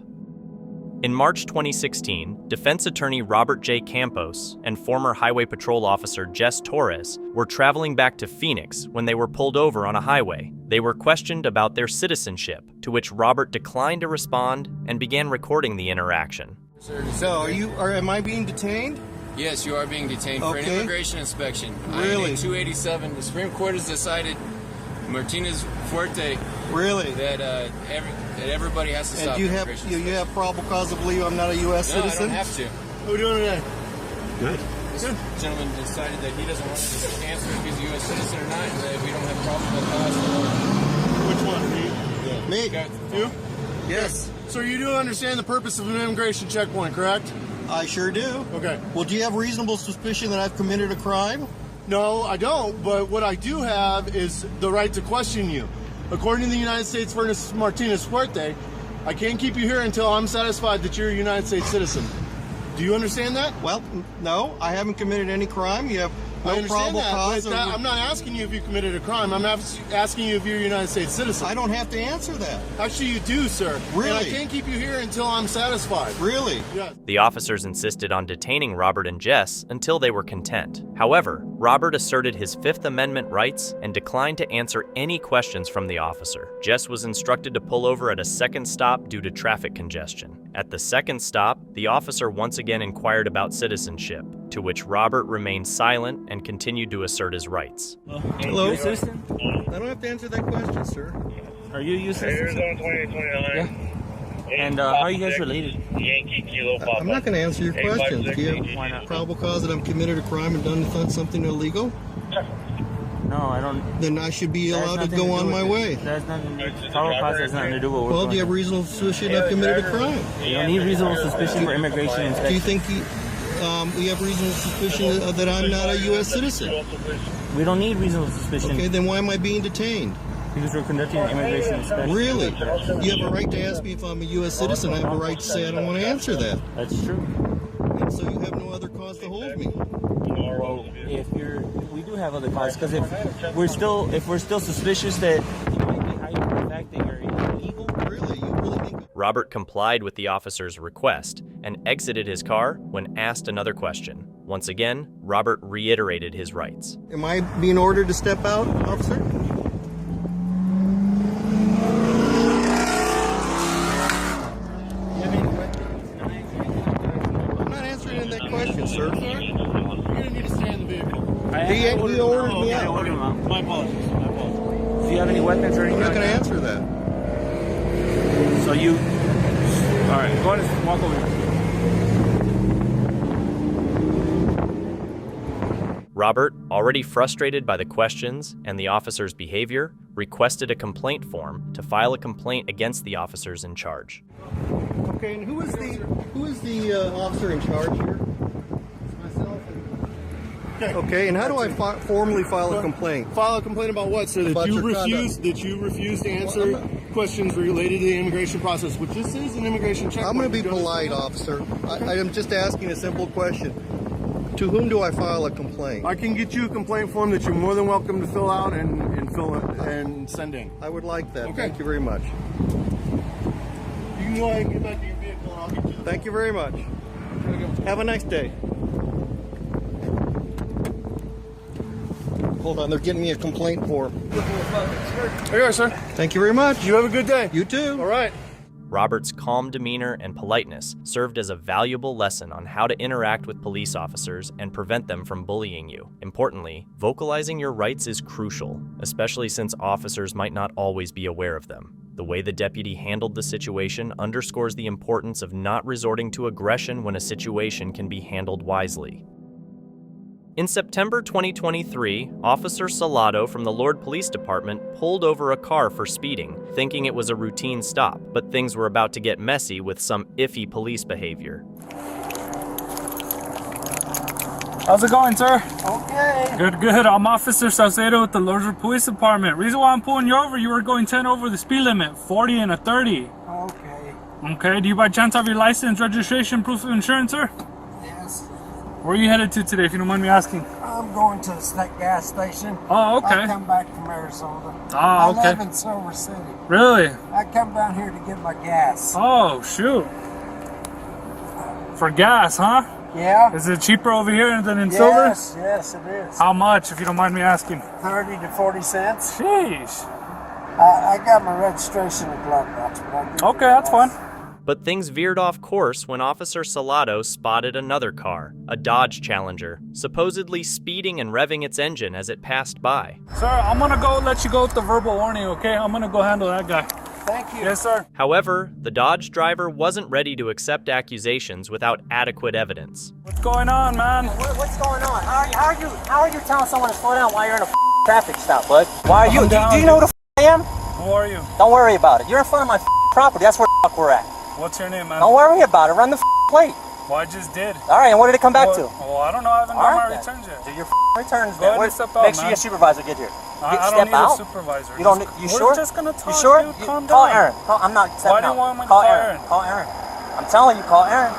D: In March 2016, defense attorney Robert J. Campos and former Highway Patrol officer Jess Torres were traveling back to Phoenix when they were pulled over on a highway. They were questioned about their citizenship, to which Robert declined to respond and began recording the interaction.
S: So, am I being detained?
N: Yes, you are being detained for an immigration inspection.
S: Really?
N: INA 287. The Supreme Court has decided Martinez Fuerte.
S: Really?
N: That everybody has to stop.
S: And you have probable cause to believe I'm not a U.S. citizen?
N: No, I don't have to.
S: What are we doing today?
A: Good.
N: This gentleman decided that he doesn't want to answer if he's a U.S. citizen or not, and that we don't have probable cause.
S: Which one? Me?
N: Me?
S: You? Yes.
A: So you do understand the purpose of an immigration checkpoint, correct?
S: I sure do.
A: Okay.
S: Well, do you have reasonable suspicion that I've committed a crime?
A: No, I don't. But what I do have is the right to question you. According to the United States versus Martinez Fuerte, I can't keep you here until I'm satisfied that you're a United States citizen. Do you understand that?
S: Well, no, I haven't committed any crime. You have
A: I
S: no
A: understand
S: probable
A: that,
S: cause.
A: but I'm not asking you if you committed a crime. I'm asking you if you're a United States citizen.
S: I don't have to answer that.
A: Actually, you do, sir.
S: Really?
A: And I can't keep you here until I'm satisfied.
S: Really?
A: Yes.
D: The officers insisted on detaining Robert and Jess until they were content. However, Robert asserted his Fifth Amendment rights and declined to answer any questions from the officer. Jess was instructed to pull over at a second stop due to traffic congestion. At the second stop, the officer once again inquired about citizenship, to which Robert remained silent and continued to assert his rights.
S: Hello? Are you a citizen? I don't have to answer that question, sir.
T: Are you a U.S. citizen?
S: Arizona
T: 2029. Yeah. And how are you guys related?
S: I'm not going to answer your question. Do you have probable cause that I've committed a crime and done something illegal?
T: No, I don't.
S: Then I should be allowed to go on my way.
T: That's nothing. Probable cause has nothing to do with.
S: Well, do you have reasonable suspicion I've committed a crime?
T: You don't need reasonable suspicion for immigration inspection.
S: Do you think we have reasonable suspicion that I'm not a U.S. citizen?
T: We don't need reasonable suspicion.
S: Okay, then why am I being detained?
T: Because we're conducting an immigration inspection.
S: Really? You have a right to ask me if I'm a U.S. citizen. I have a right to say I don't want to answer that.
T: That's true.
S: And so you have no other cause to hold me.
T: Well, we do have other cause, because if we're still suspicious that you might be hiding the fact that you're illegal.
S: Really? You really think?
D: Robert complied with the officer's request and exited his car when asked another question. Once again, Robert reiterated his rights.
S: Am I being ordered to step out, officer? I'm not answering that question, sir.
A: You're going to need to stay in the vehicle.
S: He ordered me out.
A: My apologies.
T: Do you have any weapons or anything?
S: I'm not going to answer that.
T: So you... All right, go ahead and walk over here.
D: Robert, already frustrated by the questions and the officer's behavior, requested a complaint form to file a complaint against the officers in charge.
S: Okay, and who is the officer in charge here? Okay, and how do I formally file a complaint?
A: File a complaint about what, sir? That you refuse to answer questions related to the immigration process, which this is an immigration checkpoint.
S: I'm going to be polite, officer. I am just asking a simple question. To whom do I file a complaint?
A: I can get you a complaint form that you're more than welcome to fill out and send in.
S: I would like that.
A: Okay.
S: Thank you very much.
A: You can go ahead and get back to your vehicle and I'll get you the...
S: Thank you very much. Have a nice day. Hold on, they're getting me a complaint form.
A: There you are, sir.
S: Thank you very much.
A: You have a good day.
S: You too.
A: All right.
D: Robert's calm demeanor and politeness served as a valuable lesson on how to interact with police officers and prevent them from bullying you. Importantly, vocalizing your rights is crucial, especially since officers might not always be aware of them. The The way the deputy handled the situation underscores the importance of not resorting to aggression when a situation can be handled wisely. In September 2023, Officer Salado from the Lord Police Department pulled over a car for speeding, thinking it was a routine stop, but things were about to get messy with some iffy police behavior.
U: How's it going, sir?
V: Okay.
U: Good. I'm Officer Salcedo with the Lord Police Department. Reason why I'm pulling you over, you were going 10 over the speed limit, 40 and a 30.
V: Okay.
U: Okay, do you by chance have your license, registration, proof of insurance, sir?
V: Yes.
U: Where are you headed to today, if you don't mind me asking?
V: I'm going to the gas station.
U: Oh, okay.
V: I come back from Arizona.
U: Oh, okay.
V: I live in Silver City.
U: Really?
V: I come down here to get my gas.
U: Oh, shoot. For gas, huh?
V: Yeah.
U: Is it cheaper over here than in Silver?
V: Yes, it is.
U: How much, if you don't mind me asking?
V: 30 to 40 cents.
U: Sheesh.
V: I got my registration and glove box.
U: Okay, that's fine.
D: But things veered off course when Officer Salado spotted another car, a Dodge Challenger, supposedly speeding and revving its engine as it passed by.
U: Sir, I'm gonna go let you go with the verbal warning, okay? I'm gonna go handle that guy.
V: Thank you.
U: Yes, sir.
D: However, the Dodge driver wasn't ready to accept accusations without adequate evidence.
U: What's going on, man?
V: What's going on? How are you telling someone to slow down while you're in a traffic stop, bud? Why are you? Do you know who the I am?
U: Who are you?
V: Don't worry about it. You're in front of my property. That's where the we're at.
U: What's your name, man?
V: Don't worry about it. Run the plate.
U: Well, I just did.
V: All right, and what did it come back to?
U: Well, I don't know. I haven't done my returns yet.
V: Do your returns.
U: Go ahead and step out,
V: Make sure
U: man.
V: your supervisor get here.
U: I don't need a supervisor.
V: You don't. You sure?
U: We're just gonna talk,
V: You sure?
U: dude. Calm
V: Call
U: down.
V: Aaron. I'm not stepping
U: Why do you
V: out.
U: want me to
V: Call
U: call
V: Aaron?
U: Aaron?
V: Call Aaron. I'm telling you, call Aaron.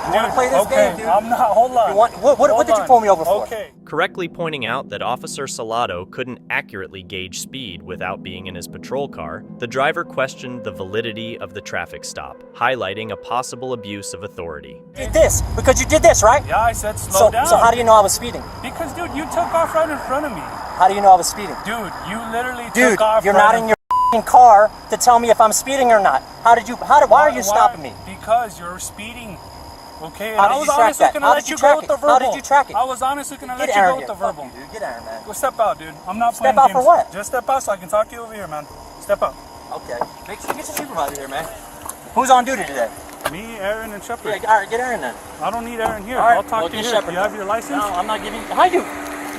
V: You want to play this game, dude?
U: I'm not. Hold on.
V: You want, what did you pull me over for?
U: Okay.
D: Correctly pointing out that Officer Salado couldn't accurately gauge speed without being in his patrol car, the driver questioned the validity of the traffic stop, highlighting a possible abuse of authority.
V: You did this because you did this, right?
U: Yeah, I said slow down.
V: So how do you know I was speeding?
U: Because, dude, you took off right in front of me.
V: How do you know I was speeding?
U: Dude, you literally
V: Dude,
U: took off.
V: you're not in your car to tell me if I'm speeding or not. Why are you stopping me?
U: Because you're speeding. Okay, and
V: How
U: I
V: did
U: was
V: you track
U: honestly
V: that?
U: gonna
V: How
U: let
V: did
U: you
V: you track
U: go with the
V: it?
U: verbal.
V: How did you track it?
U: I was honestly gonna let
V: Get
U: you go
V: Aaron
U: with the
V: here.
U: verbal.
V: Fuck you, dude. Get Aaron, man.
U: Go step out, dude. I'm not playing
V: Step out
U: games.
V: for what?
U: Just step out so I can talk to you over here, man. Step out.
V: Okay. Make sure you get your supervisor here, man. Who's on duty today?
U: Me, Aaron, and Shepard.
V: Yeah, all right, get Aaron then.
U: I don't need Aaron here.
V: All right,
U: I'll talk to you
V: get
U: here.
V: Shepard
U: You have
V: then.
U: your license?
V: No, I'm not giving you. How you?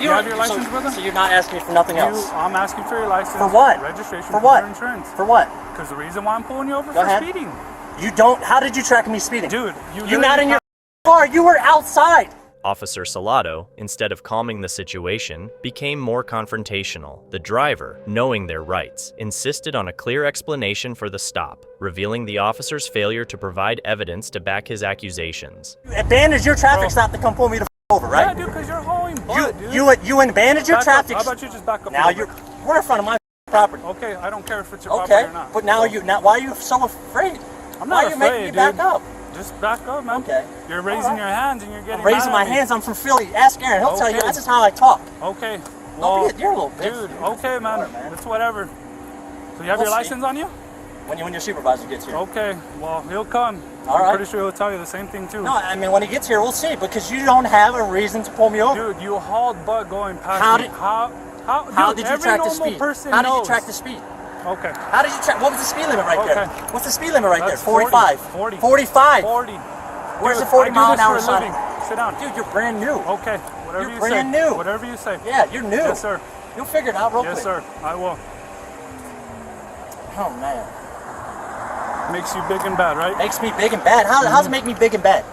U: You have your license, brother?
V: So you're not asking me for nothing else?
U: I'm asking for your license.
V: For what?
U: Registration.
V: For what?
U: Your insurance.
V: For what?
U: Because the reason why I'm pulling you over
V: Go
U: for
V: ahead.
U: speeding.
V: You don't. How did you track me speeding?
U: Dude,
V: you're not in your car. You were outside.
D: Officer Salado, instead of calming the situation, became more confrontational. The driver, knowing their rights, insisted on a clear explanation for the stop, revealing the officer's failure to provide evidence to back his accusations.
V: You abandoned your traffic stop to come pull me the over, right?
U: Yeah, dude, because you're hauling butt, dude.
V: You abandoned your
U: Back
V: traffic.
U: up. How about you just back up?
V: Now
U: a little
V: we're in front of my property.
U: Okay, I don't care if it's your
V: Okay,
U: property or not.
V: but now why are you so afraid?
U: I'm
V: Why
U: not
V: are you
U: afraid,
V: making me
U: dude.
V: back up?
U: Just back up, man.
V: Okay.
U: You're raising your hands and you're getting
V: I'm raising
U: mad
V: my
U: at me.
V: hands. I'm from Philly. Ask Aaron. He'll tell you.
U: Okay.
V: That's just how I talk.
U: Okay.
V: Don't
U: Well,
V: be you're a little bitch.
U: dude, okay, man. It's whatever. So you have your
V: We'll see.
U: license on you?
V: When your supervisor gets here.
U: Okay. Well, he'll come.
V: All
U: I'm
V: right.
U: pretty sure he'll tell you the same thing too.
V: No, I mean when he gets here, we'll see. Because you don't have a reason to pull me over.
U: Dude, you hauled butt going past
V: How
U: me.
V: did- How
U: dude,
V: did you
U: every
V: track the
U: normal
V: speed?
U: person
V: How did you
U: knows.
V: track the speed?
U: Okay.
V: How did you track? What was the speed limit right there?
U: Okay.
V: What's the speed limit right
U: That's
V: there? 45.
U: 40.
V: 45.
U: 40.
V: Where's
U: Dude,
V: the 40
U: I do
V: mile an
U: this
V: hour
U: for a
V: sign?
U: living. Sit down.
V: Dude, you're brand new.
U: Okay. Whatever
V: You're
U: you
V: brand
U: say.
V: new.
U: Whatever you say.
V: Yeah, you're new.
U: Yes, sir.
V: You'll figure it out real quick.
U: Yes, sir. I will.
V: Oh man.
U: Makes you big and bad, right?
V: Makes me big and bad. How's it make me big and bad?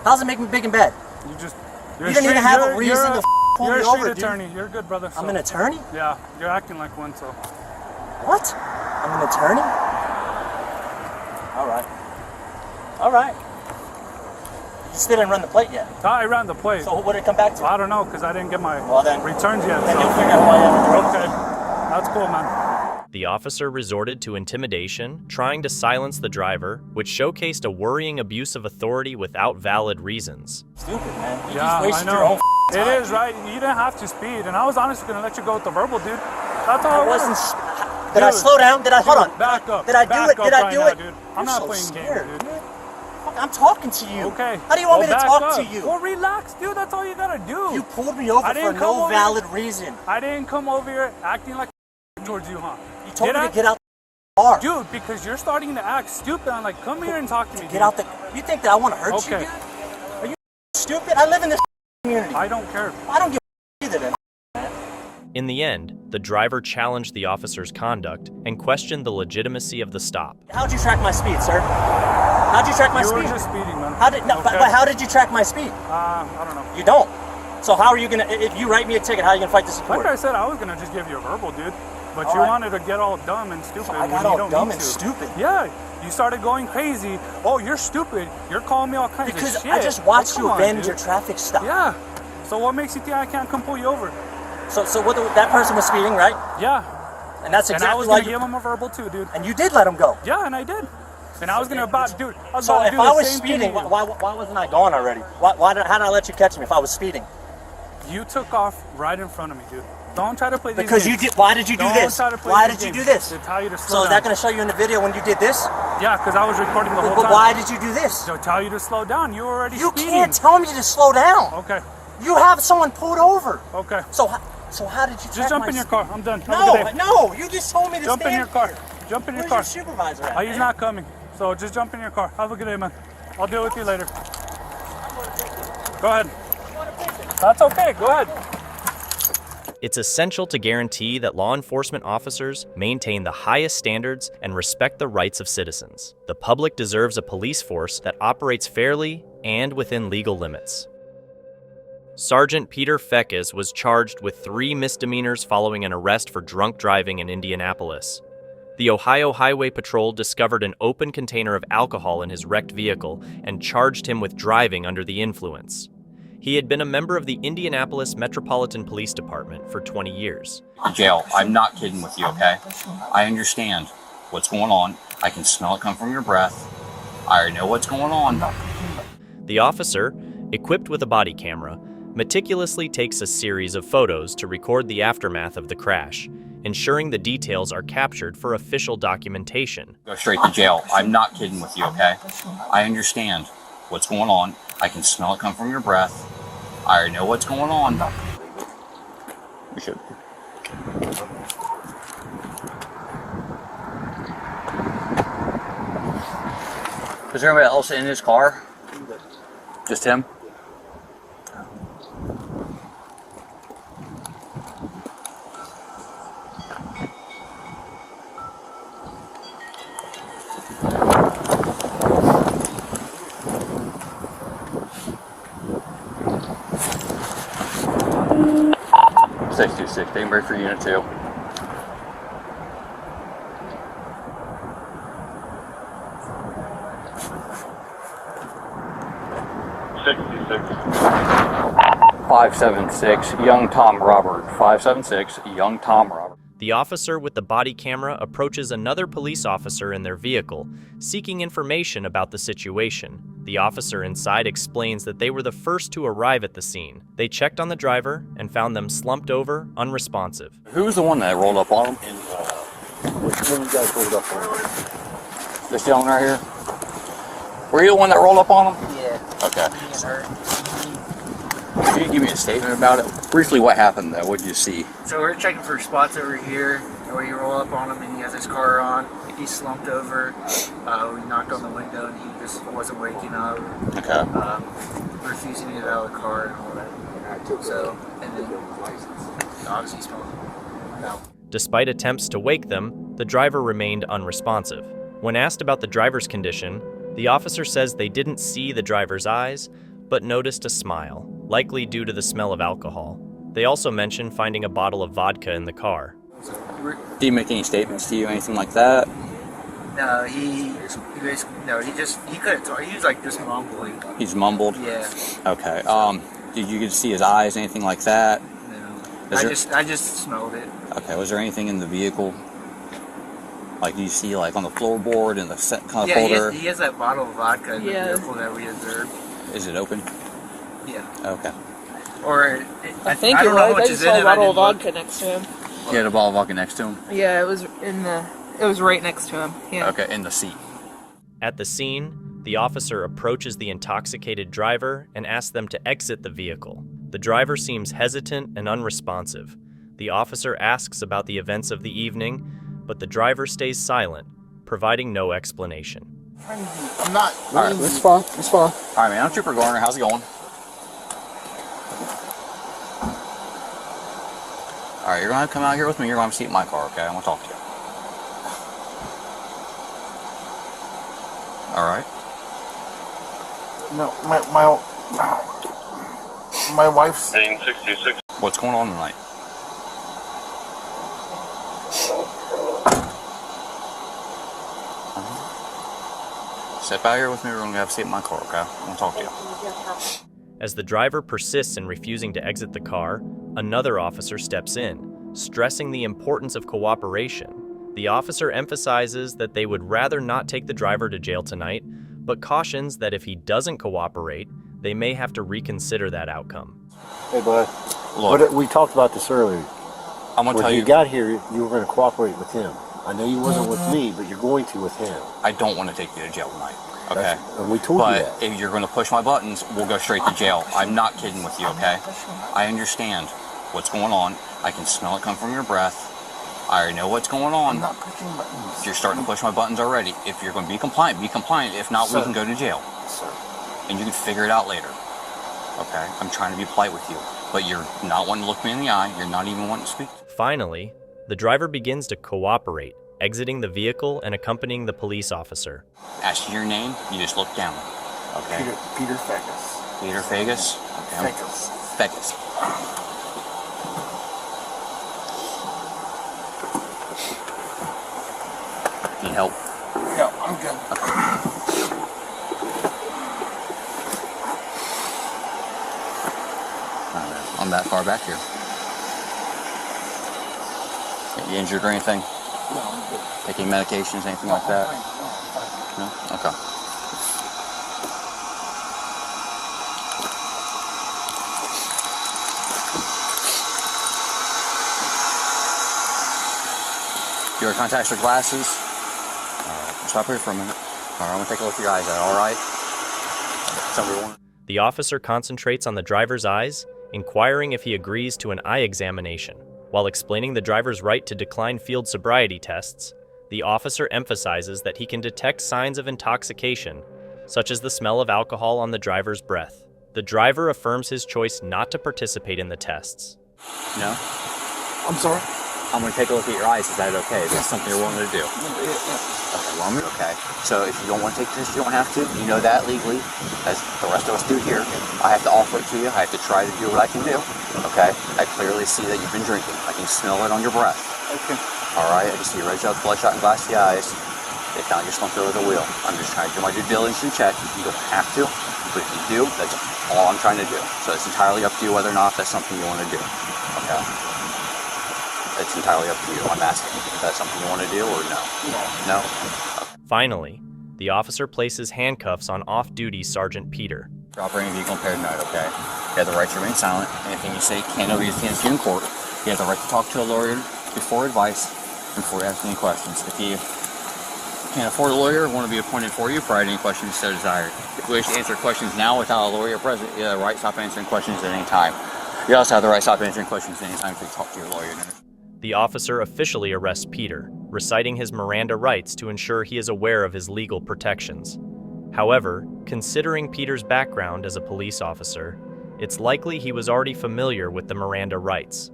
V: How's it make me big and bad?
U: You just.
V: You don't even have a reason to pull
U: You're
V: me
U: a
V: over,
U: street
V: dude.
U: attorney. You're good, brother.
V: I'm an attorney?
U: Yeah, you're acting like one, so.
V: What? I'm an attorney? All right. All right. You still didn't run the plate yet.
U: I ran the plate.
V: So what did it come back to?
U: I don't know, because I didn't get my
V: then,
U: returns yet.
V: Then
U: so.
V: you'll figure out why I haven't.
U: Okay. That's cool, man.
D: The officer resorted to intimidation, trying to silence the driver, which showcased a worrying abuse of authority without valid reasons.
V: Stupid, man. You
U: Yeah,
V: just wasted
U: I
V: your
U: know.
V: own time.
U: It is, right? You didn't have to speed, and I was honestly going to let you go with the verbal, dude. That's all
V: I
U: it
V: wasn't.
U: was.
V: Did I
U: Dude,
V: slow down? Did I hold
U: dude,
V: on?
U: Back up.
V: Did I do
U: Back
V: it? Did
U: up
V: I
U: right
V: do
U: now,
V: it?
U: dude.
V: You're
U: I'm not
V: so
U: playing
V: scared,
U: games, dude.
V: I'm talking to you.
U: Okay.
V: How do you want me to
U: back
V: talk
U: up.
V: to you?
U: Well, relax, dude. That's all you gotta do.
V: You pulled me over
U: I
V: for
U: didn't
V: no
U: come over
V: valid
U: here-
V: reason.
U: I didn't come over here acting like towards you, huh?
V: You told
U: Did
V: me
U: I?
V: to get out car.
U: Dude, because you're starting to act stupid. I'm like, come here and talk to me.
V: Get out the. You think that I want to hurt you, dude? Are you stupid? I live in this community.
U: I don't care.
V: I don't give a either. Then.
D: In the end, the driver challenged the officer's conduct and questioned the legitimacy of the stop.
V: How'd you track my speed, sir? How'd you track my speed?
U: You were just speeding, man.
V: But how did you track my speed?
U: I don't know.
V: You don't. So how are you gonna? If you write me a ticket, how are you gonna fight this in court?
U: Like I said, I was gonna just give you a verbal, dude. But you wanted to get all dumb and stupid.
V: So I got all dumb and stupid.
U: Yeah, you started going crazy. Oh, you're stupid. You're calling me all kinds of shit.
V: Because I just watched you avenge your traffic stop.
U: Yeah. So what makes you think I can't come pull you over?
V: So what? That person was speeding, right?
U: Yeah.
V: And that's exactly
U: and I was
V: why
U: gonna give him a verbal too, dude.
V: And you did let him go.
U: Yeah, and I did. And I was gonna dude. I was
V: so
U: about to
V: if
U: do
V: I
U: the
V: was
U: same
V: speeding,
U: thing
V: why wasn't I gone already? How did I let you catch me if I was speeding?
U: You took off right in front of me, dude. Don't try to play these
V: because
U: games.
V: you did. Why did you do this? Why did you do this?
U: To tell you to slow
V: so
U: down.
V: is that going to show you in the video when you did this?
U: Yeah, because I was recording the whole
V: But
U: time.
V: why did you do this?
U: To tell you to slow down. You were already
V: You
U: speeding.
V: can't tell me to slow down.
U: Okay.
V: You have someone pulled over.
U: Okay.
V: So how did you?
U: Just jump in your car. I'm done.
V: No. You just told me to
U: jump in your car. Jump in your car.
V: Where's your supervisor at?
U: He's not coming. So just jump in your car. Have a good day, man. I'll deal with you later. Go ahead. That's okay. Go ahead.
D: It's essential to guarantee that law enforcement officers maintain the highest standards and respect the rights of citizens. The public deserves a police force that operates fairly and within legal limits. Sergeant Peter Feckes was charged with 3 misdemeanors following an arrest for drunk driving in Indianapolis. The Ohio Highway Patrol discovered an open container of alcohol in his wrecked vehicle and charged him with driving under the influence. He had been a member of the Indianapolis Metropolitan Police Department for 20 years.
N: Jail, I'm not kidding with you, okay? I understand what's going on. I can smell it come from your breath. I already know what's going on.
D: The officer, equipped with a body camera, meticulously takes a series of photos to record the aftermath of the crash, ensuring the details are captured for official documentation.
N: Go straight to jail. I'm not kidding with you, okay? I understand what's going on. I can smell it come from your breath. I already know what's going on. We should. Is there anybody else in his car? Just him? Taking break for Unit 2. $576, young Tom Robert. 576, young Tom Robert.
D: The officer with the body camera approaches another police officer in their vehicle, seeking information about the situation. The officer inside explains that they were the first to arrive at the scene. They checked on the driver and found them slumped over, unresponsive.
N: Who was the one that rolled up on him?
C: Which one of you guys rolled up on him?
N: This gentleman right here? Were you the one that rolled up on him?
C: Yeah.
N: Okay. Can you give me a statement about it? Briefly, what happened though? What did you see?
C: So we're checking for spots over here where you roll up on him and he has his car on. He slumped over. We knocked on the window and he just wasn't waking up.
N: Okay.
C: Refusing to get out of the car and all that. So, and then obviously he smelled no.
D: Despite attempts to wake them, the driver remained unresponsive. When asked about the driver's condition, the officer says they didn't see the driver's eyes, but noticed a smile, likely due to the smell of alcohol. They also mentioned finding a bottle of vodka in the car.
N: Did he make any statements to you, anything like that?
C: No, he couldn't talk. He was like just mumbling.
N: He's mumbled?
C: Yeah.
N: Okay. Did you get to see his eyes, anything like that?
C: No. I just smelled it.
N: Okay. Was there anything in the vehicle? Like, do you see like on the floorboard and the kind of
C: folder?
N: folder?
C: He has that bottle of vodka in the vehicle that we observed.
N: Is it open?
C: Yeah.
N: Okay.
C: Or
E: I think
C: I
E: it
C: don't know
E: was.
C: how much
E: I
C: is
E: just
C: in
E: saw
C: it.
E: a bottle of vodka next to him.
N: He had a bottle of vodka next to him?
E: Yeah, it was it was right next to him. Yeah.
N: Okay, in the seat.
D: At the scene, the officer approaches the intoxicated driver and asks them to exit the vehicle. The driver seems hesitant and unresponsive. The officer asks about the events of the evening, but the driver stays silent, providing no explanation.
G: I'm not.
N: All right,
G: it's fine. It's fine.
N: All right, man. I'm Trooper Garner. How's it going? All right, you're going to come out here with me. You're going to have a seat in my car, okay? I want to talk to you. All right.
G: No, my wife's.
N: 66. What's going on tonight? Step out here with me. We're going to have a seat in my car, okay? I want to talk to you.
D: As the driver persists in refusing to exit the car, another officer steps in, stressing the importance of cooperation. The officer emphasizes that they would rather not take the driver to jail tonight, but cautions that if he doesn't cooperate, they may have to reconsider that outcome.
H: Hey, bud.
N: Look,
H: we talked about this earlier.
N: I'm going to tell you.
H: When you got here, you were going to cooperate with him. I know you wasn't with me, but you're going to with him.
N: I don't want to take you to jail tonight, okay?
H: And we told you that.
N: But if you're going to push my buttons, we'll go straight to jail. I'm not kidding with you, okay? I understand what's going on. I can smell it come from your breath. I already know what's going on.
G: I'm not pushing buttons.
N: You're starting to push my buttons already. If you're going to be compliant, be compliant. If not, we can go to jail.
G: Sir.
N: And you can figure it out later, okay? I'm trying to be polite with you, but you're not wanting to look me in the eye. You're not even wanting to speak.
D: Finally, the driver begins to cooperate, exiting the vehicle and accompanying the police officer.
N: Ask you your name, you just look down, okay?
G: Peter Fegus.
N: Peter Fegus? Okay. Fegus. Need help?
G: Yeah, I'm good.
N: Okay. I'm that far back here. You injured or anything?
G: No, I'm good.
N: Taking medications, anything like that? No? Okay. You wear contacts or glasses? Alright, stop here for a minute. Alright, I'm gonna take a look at your eyes. Alright? Somebody.
D: The officer concentrates on the driver's eyes, inquiring if he agrees to an eye examination. While explaining the driver's right to decline field sobriety tests, the officer emphasizes that he can detect signs of intoxication, such as the smell of alcohol on the driver's breath. The driver affirms his choice not to participate in the tests.
N: No?
G: I'm sorry?
N: I'm going to take a look at your eyes. Is that okay? Is that something you're willing to do? Okay, well, okay. So if you don't want to take this, you don't have to. You know that legally, as the rest of us do here. I have to offer it to you. I have to try to do what I can do. Okay? I clearly see that you've been drinking. I can smell it on your breath.
G: Okay.
N: All right? I can see your red shot, bloodshot, and glassy eyes. If not, you're slumped over the wheel. I'm just trying to do my due diligence and check. You don't have to, but if you do, that's all I'm trying to do. So it's entirely up to you whether or not that's something you want to do. Okay? It's entirely up to you. I'm asking. Is that something you want to do or no? No?
D: Finally, the officer places handcuffs on off-duty Sergeant Peter.
N: You're operating a vehicle impaired tonight, okay? You have the right to remain silent. Anything you say can't be against you in court. You have the right to talk to a lawyer before advice and before you ask any questions. If you can't afford a lawyer, want to be appointed for you prior to any questions so desired. If you wish to answer questions now without a lawyer present, you have the right to stop answering questions at any time. You also have the right to stop answering questions at any time to talk to your lawyer.
D: The officer officially arrests Peter, reciting his Miranda rights to ensure he is aware of his legal protections. However, considering Peter's background as a police officer, it's likely he was already familiar with the Miranda rights.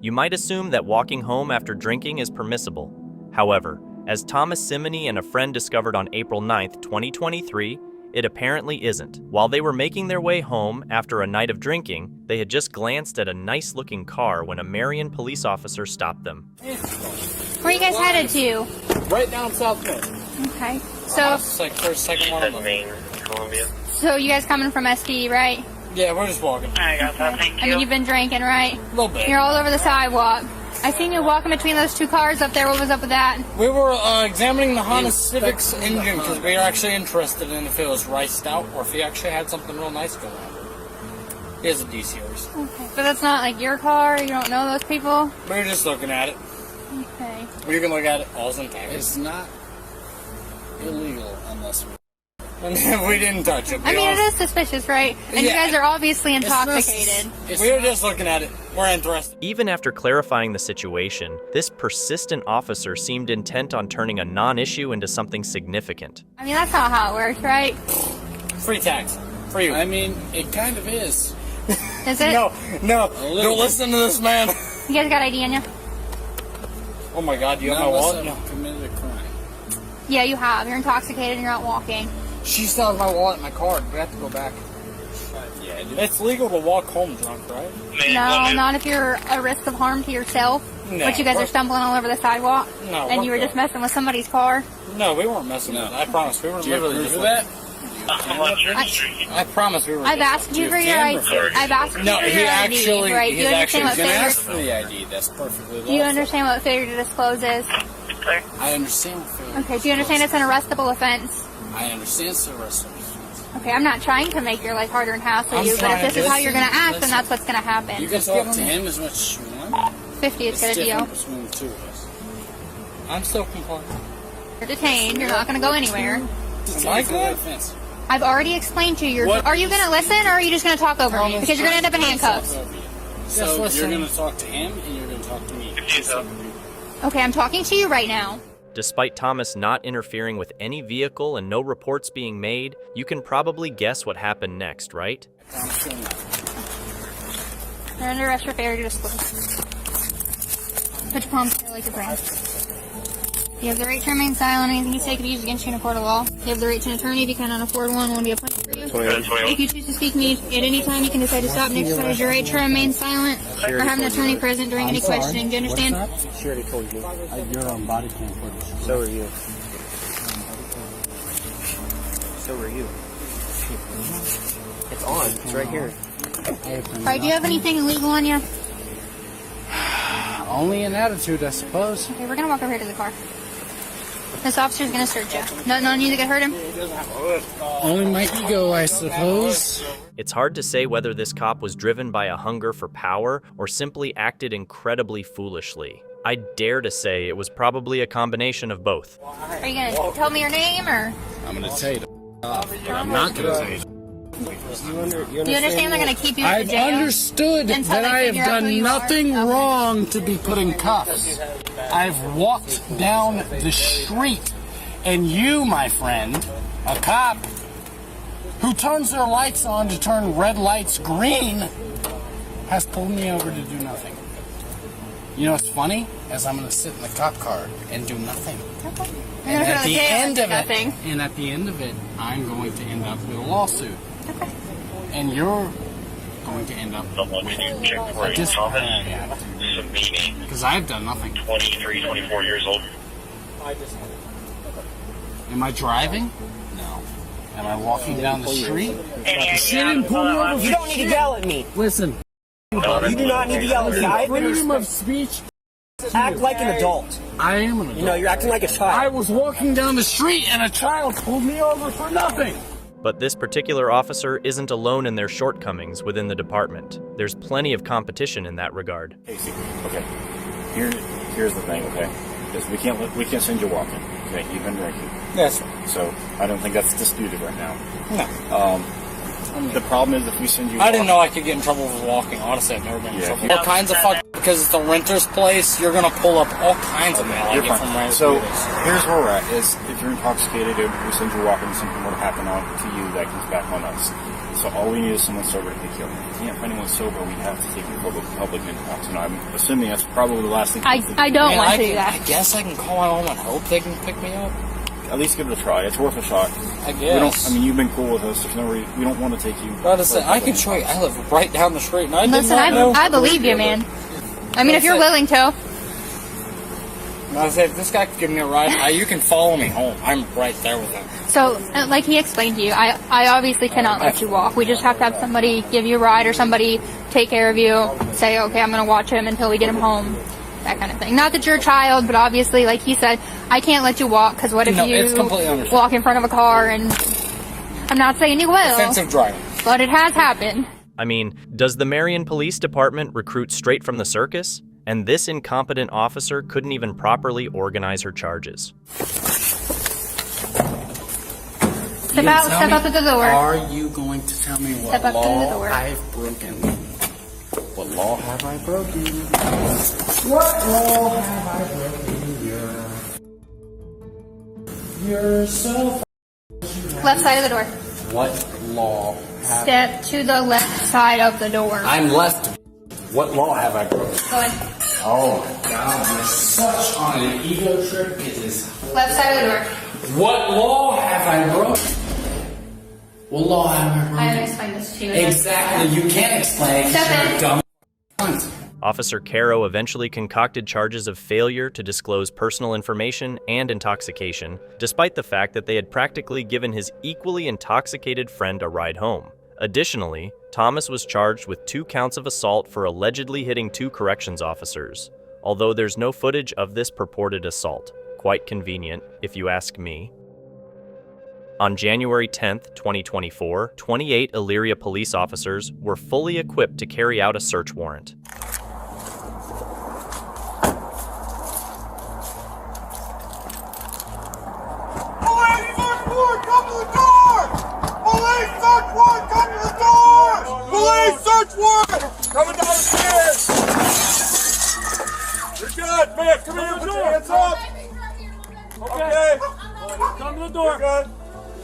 D: You might assume that walking home after drinking is permissible. However, as Thomas Simony and a friend discovered on April 9th, 2023, it apparently isn't. While they were making their way home after a night of drinking, they had just glanced at a nice-looking car when a Marion police officer stopped them.
I: Where you guys headed to?
Q: Right down South Main.
I: Okay. So
Q: It's like first, second one of them.
F: Main, Columbia.
I: so you guys coming from SD, right?
Q: Yeah, we're just walking.
F: I got that, thank
I: I mean, you've been drinking, right?
Q: A little bit.
I: You're all over the sidewalk. I seen you walking between those two cars up there. What was up with that?
Q: We were examining the Honda Civic's engine because we were actually interested in if it was riced out or if he actually had something real nice going on. He has a D series.
I: Okay. But that's not like your car? You don't know those people?
Q: We were just looking at it.
I: Okay.
Q: We can look at it all intact.
O: It's not illegal unless we...
Q: We didn't touch it.
I: I mean, it is suspicious, right? And you guys are obviously intoxicated.
Q: We're just looking at it. We're interested.
D: Even after clarifying the situation, this persistent officer seemed intent on turning a non-issue into something significant.
I: I mean, that's not how it works, right?
Q: Free tax. For you.
O: I mean, it kind of is.
I: Is it?
Q: No, don't listen to this man.
I: You guys got ID on you?
Q: Oh my God, do you have my wallet? No.
O: Committed a crime.
I: Yeah, you have. You're intoxicated and you're out walking.
Q: She still has my wallet and my card. We have to go back. Yeah, it's legal to walk home drunk, right?
I: No, not if you're a risk of harm to yourself.
Q: No.
I: But you guys are stumbling all over the sidewalk.
Q: No.
I: And you were just messing with somebody's car.
Q: No, we weren't messing with it. I promise. We were literally just
O: that.
Q: I promise we were.
I: I've asked you for your ID. I've asked you for your ID, right? Do you understand what failure?
O: For the ID, that's perfectly lawful.
I: Do you understand what failure to disclose is?
O: I understand what failure.
I: Okay. Do you understand it's an arrestable offense?
O: I understand it's arrestable.
I: Okay, I'm not trying to make your life harder and hassle you, but if this is how you're going to act, then that's what's going to happen.
O: You can talk to him as much as you want.
I: 50 is good deal.
O: Between the two of us.
Q: I'm still compliant.
I: You're detained. You're not going to go anywhere.
Q: Am I good?
I: I've already explained to you. Are you going to listen, or are you just going to talk over me? Because you're going to end up in handcuffs.
O: So you're going to talk to him, and you're going to talk to me.
I: Okay, I'm talking to you right now.
D: Despite Thomas not interfering with any vehicle and no reports being made, you can probably guess what happened next, right?
I: You're under arrest for failure to disclose. Put your palms together like your friend. You have the right to remain silent. Anything you say could be used against you in a court of law. You have the right to an attorney if you cannot afford one. One will be appointed for you. If you choose to speak to me at any time, you can decide to stop and exercise your right to remain silent or have an attorney present during any questioning. Do you understand?
Q: She already told you. You're on body cam footage.
C: So are you. So are you. It's on. It's right here.
I: Alright, do you have anything illegal on you?
O: Only an attitude, I suppose.
I: Okay, we're gonna walk over here to the car. This officer's gonna search you. No need to get hurt him?
O: Only my ego, I suppose.
D: It's hard to say whether this cop was driven by a hunger for power or simply acted incredibly foolishly. I dare to say it was probably a combination of both.
I: Are you gonna tell me your name, or?
O: I'm gonna tell you but I'm not gonna tell you.
I: Do you understand they're gonna keep you in
O: I've
I: jail?
O: understood that I have done nothing wrong to be put in cuffs. I've walked down the street, and you, my friend, a cop, who turns their lights on to turn red lights green, has pulled me over to do nothing. You know what's funny? As I'm going to sit in the cop car and do nothing.
I: Okay.
O: And at the end of it, I'm going to end up with a lawsuit.
I: Okay.
O: And you're going to end up with a disciplinary act. Because I've done nothing.
G: 23, 24 years old.
O: Am I driving? No. Am I walking down the street? She didn't pull me over.
V: You don't need to yell at me.
O: Listen.
V: You do not need to yell at me. I
O: Freedom of speech.
V: act like an adult.
O: I am an adult.
V: You know, you're acting like a child.
O: I was walking down the street and a child pulled me over for nothing.
D: But this particular officer isn't alone in their shortcomings within the department. There's plenty of competition in that regard.
N: Okay. Here's the thing, okay? Is we can't send you walking. Okay, you've been drinking.
Q: Yes.
N: So I don't think that's disputed right now.
Q: No.
N: The problem is if we send you
Q: I didn't know I could get in trouble for walking. Honestly, I've never been in trouble. All kinds of fuck, because it's the renter's place, you're gonna pull up all kinds of mail.
N: You're fine. So here's where we're at, is if you're intoxicated, if we send you walking, something would happen to you that comes back on us. So all we need is someone sober to pick you up. If we can't find anyone sober, we have to take you to public mental. And I'm assuming that's probably the last thing.
I: I don't want to do that.
Q: I guess I can call my mom and hope they can pick me up.
N: At least give it a try. It's worth a shot.
Q: I guess.
N: You've been cool with us. We don't want to take you.
Q: But I can show you. I live right down the street, and I did not know.
I: I believe you, man. I mean, if you're willing to.
Q: I said, if this guy could give me a ride, you can follow me home. I'm right there with him.
I: So, like he explained to you, I obviously cannot let you walk. We just have to have somebody give you a ride or somebody take care of you, say, okay, I'm going to watch him until we get him home, that kind of thing. Not that you're a child, but obviously, like he said, I can't let you walk because what if you walk in front of a car and I'm not saying you will.
Q: Offensive driving.
I: But it has happened.
D: I mean, does the Marion Police Department recruit straight from the circus? And this incompetent officer couldn't even properly organize her charges.
I: Step out of the door.
O: Are you going to tell me what
I: Step up to the
O: law
I: door.
O: I've broken? What law have I broken? What law have I broken? You're so.
I: Left side of the door.
O: What law have
I: Step to the left side of the door.
O: I'm left. What law have I broken?
I: Go ahead.
O: Oh my God, you're such on an ego trip. It is.
I: Left side of the door.
O: What law have I broken? What law have I broken?
I: I haven't explained this to you.
O: Exactly. You can't explain.
I: Step in.
O: You're dumb.
D: Officer Caro eventually concocted charges of failure to disclose personal information and intoxication, despite the fact that they had practically given his equally intoxicated friend a ride home. Additionally, Thomas was charged with 2 counts of assault for allegedly hitting 2 corrections officers, although there's no footage of this purported assault. Quite convenient, if you ask me. On January 10th, 2024, 28 Elyria police officers were fully equipped to carry out a search warrant.
G: Coming down the stairs! You're good, man. Come here, put your hands up. Okay. Come to the door. You're good.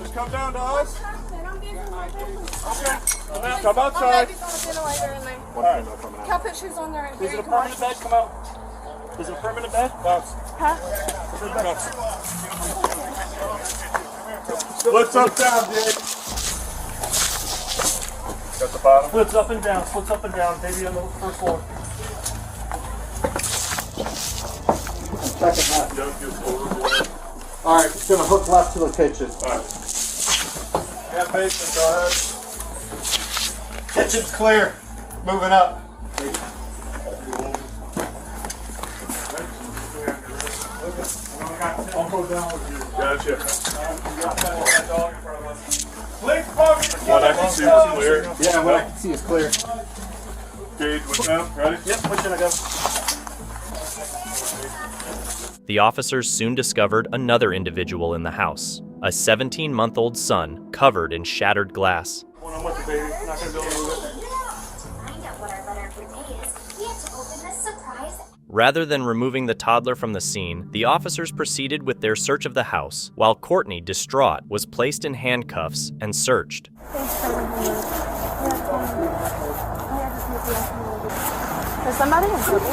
G: Just come down to us. Okay. Come outside.
K: I'll put shoes on there.
U: Is it a permanent bed? Come out. Is it a permanent bed?
K: Huh?
G: Splits up, down, Jake. Got the bottom.
U: Splits up and down. Splits up and down. Baby on the first floor.
B: Second left. All right, it's gonna hook left to the kitchen.
G: All right. Yeah, basement, go ahead.
B: Kitchen's clear. Moving up.
G: I'll go down with you. Gotcha. What I can see is clear.
B: Yeah, what I can see is clear.
G: Gage, what's up? Ready?
U: Yep, push in, I go.
D: The officers soon discovered another individual in the house, a 17-month-old son covered in shattered glass.
U: When I'm with the baby, I'm not gonna be able to move it.
D: Rather than removing the toddler from the scene, the officers proceeded with their search of the house, while Courtney, distraught, was placed in handcuffs and searched.
K: Is somebody in trouble?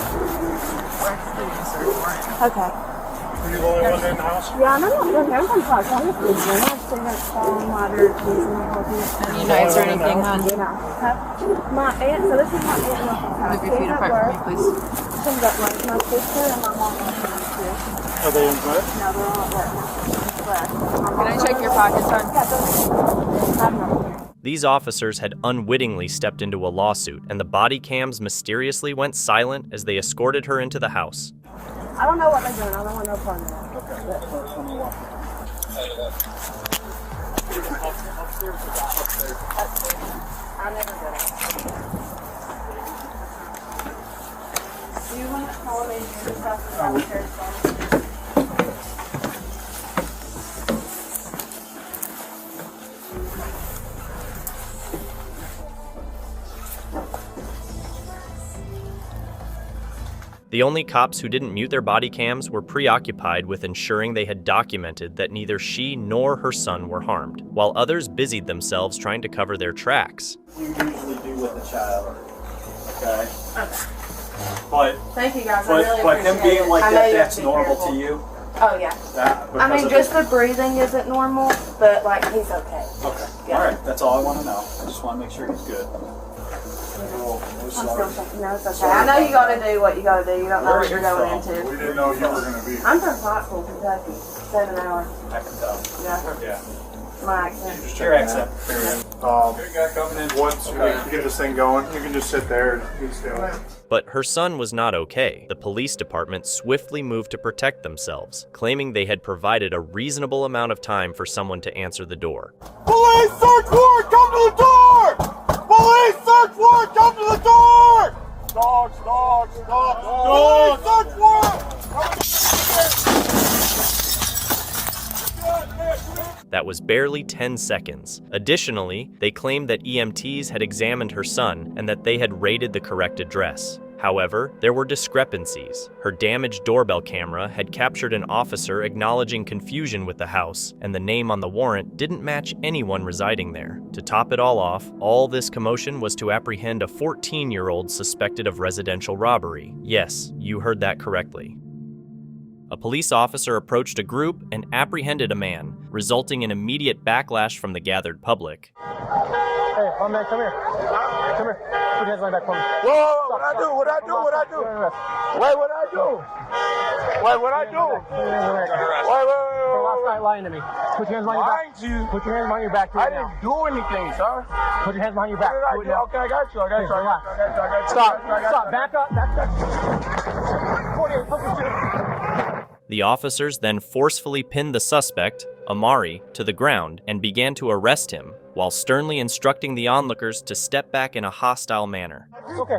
K: Okay.
U: Are you the only one in the house?
K: Yeah, no, there's some parts. I'm just leaving. I'm still going to fall in water.
E: Any knives or anything, hon?
K: My aunt, so this is my aunt and uncle's house.
E: Move your feet apart from me, please.
K: Some got like my sister and my mom are here.
U: Are they in bed?
K: No, they're all at work now.
E: Can I check your pockets, hon?
D: These officers had unwittingly stepped into a lawsuit, and the body cams mysteriously went silent as they escorted her into the house.
K: I don't know what they're doing. I don't want no part of that. I never did it. Do you want to call me and do stuff downstairs?
D: The only cops who didn't mute their body cams were preoccupied with ensuring they had documented that neither she nor her son were harmed, while others busied themselves trying to cover their tracks.
B: You usually do with a child, okay? But
K: thank you guys.
B: But,
K: I really
B: but him
K: appreciate
B: being
K: it.
B: like
K: I know
B: that,
K: you have
B: that's
K: to be
B: normal
K: careful.
B: to you.
K: Oh yeah. I mean, just the breathing isn't normal, but like he's okay.
B: Okay.
K: Yeah.
B: All right. That's all I want to know. I just want to make sure he's good.
K: I'm still shaking. No, it's okay. I know you got to do what you got to do. You don't know what you're going into.
G: We didn't know you were going to be.
K: I'm from Pottsville, Kentucky. 7 hours.
B: I can tell.
K: Yeah. My accent.
B: Just your accent.
G: Coming in once we get this thing going, you can just sit there and be still.
D: But her son was not okay. The police department swiftly moved to protect themselves, claiming they had provided a reasonable amount of time for someone to answer the door.
G: Police search warrant, come to the door! Police search warrant, come to the door! Dogs, dogs, dogs, dogs! Police search warrant!
D: That was barely 10 seconds. Additionally, they claimed that EMTs had examined her son and that they had raided the correct address. However, there were discrepancies. Her damaged doorbell camera had captured an officer acknowledging confusion with the house, and the name on the warrant didn't match anyone residing there. To top it all off, all this commotion was to apprehend a 14-year-old suspected of residential robbery. Yes, you heard that correctly. A police officer approached a group and apprehended a man, resulting in immediate backlash from the gathered public.
B: Hey, my man, come here. Come here. Put your hands behind your back for me.
G: Whoa, what I do? What I do? What I do? Wait, what I do? Wait, what I do? Wait.
B: Last night lying to me. Put your hands behind your back.
G: Lying to you?
B: Put your hands behind your back.
G: I didn't do anything, sir.
B: Put your hands behind your back.
G: Okay, I got you.
B: Stop. Back up. 48, focus your...
D: The officers then forcefully pinned the suspect, Amari, to the ground and began to arrest him, while sternly instructing the onlookers to step back in a hostile manner.
B: Okay.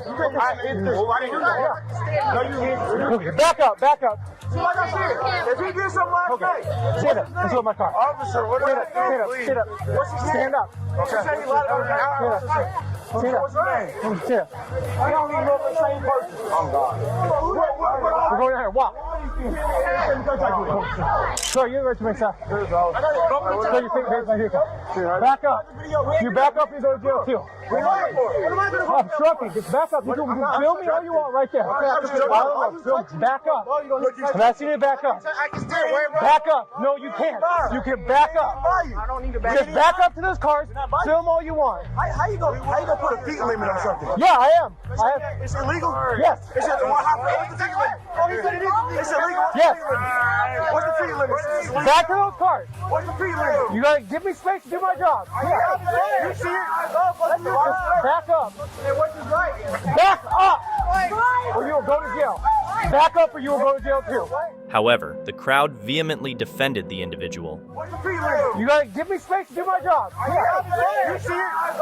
B: Back up.
G: If he did something last night,
B: Stand up. Let's go to my car.
G: Officer, what did I do?
B: Stand up. Stand up.
G: Okay.
B: Stand up.
G: What's your name?
B: Stand up.
G: I don't even know the same person. I'm God.
B: We're going down here. Walk. Sir, you're ready to make sense. Sir, you think right here. Back up. You back up, you go to jail too. I'm trucking. Just back up. You can film me all you want right there. Back up. I'm asking you to back up. Back up. No, you can't. You can back up.
G: I don't need to back up.
B: Just back up to those cars. Film all you want.
G: How you gonna put a speed limit on something?
B: Yeah, I am.
G: It's illegal?
B: Yes.
G: It's just what's the speed limit? It's illegal.
B: Yes.
G: What's the speed limit?
B: Back to those cars.
G: What's the speed limit?
B: You gotta give me space to do my job.
G: You see it?
B: Back up.
G: What's his right?
B: Back up! Or you will go to jail. Back up or you will go to jail too.
D: However, the crowd vehemently defended the individual.
G: What's the speed limit?
B: You gotta give me space to do my job.
G: You see it?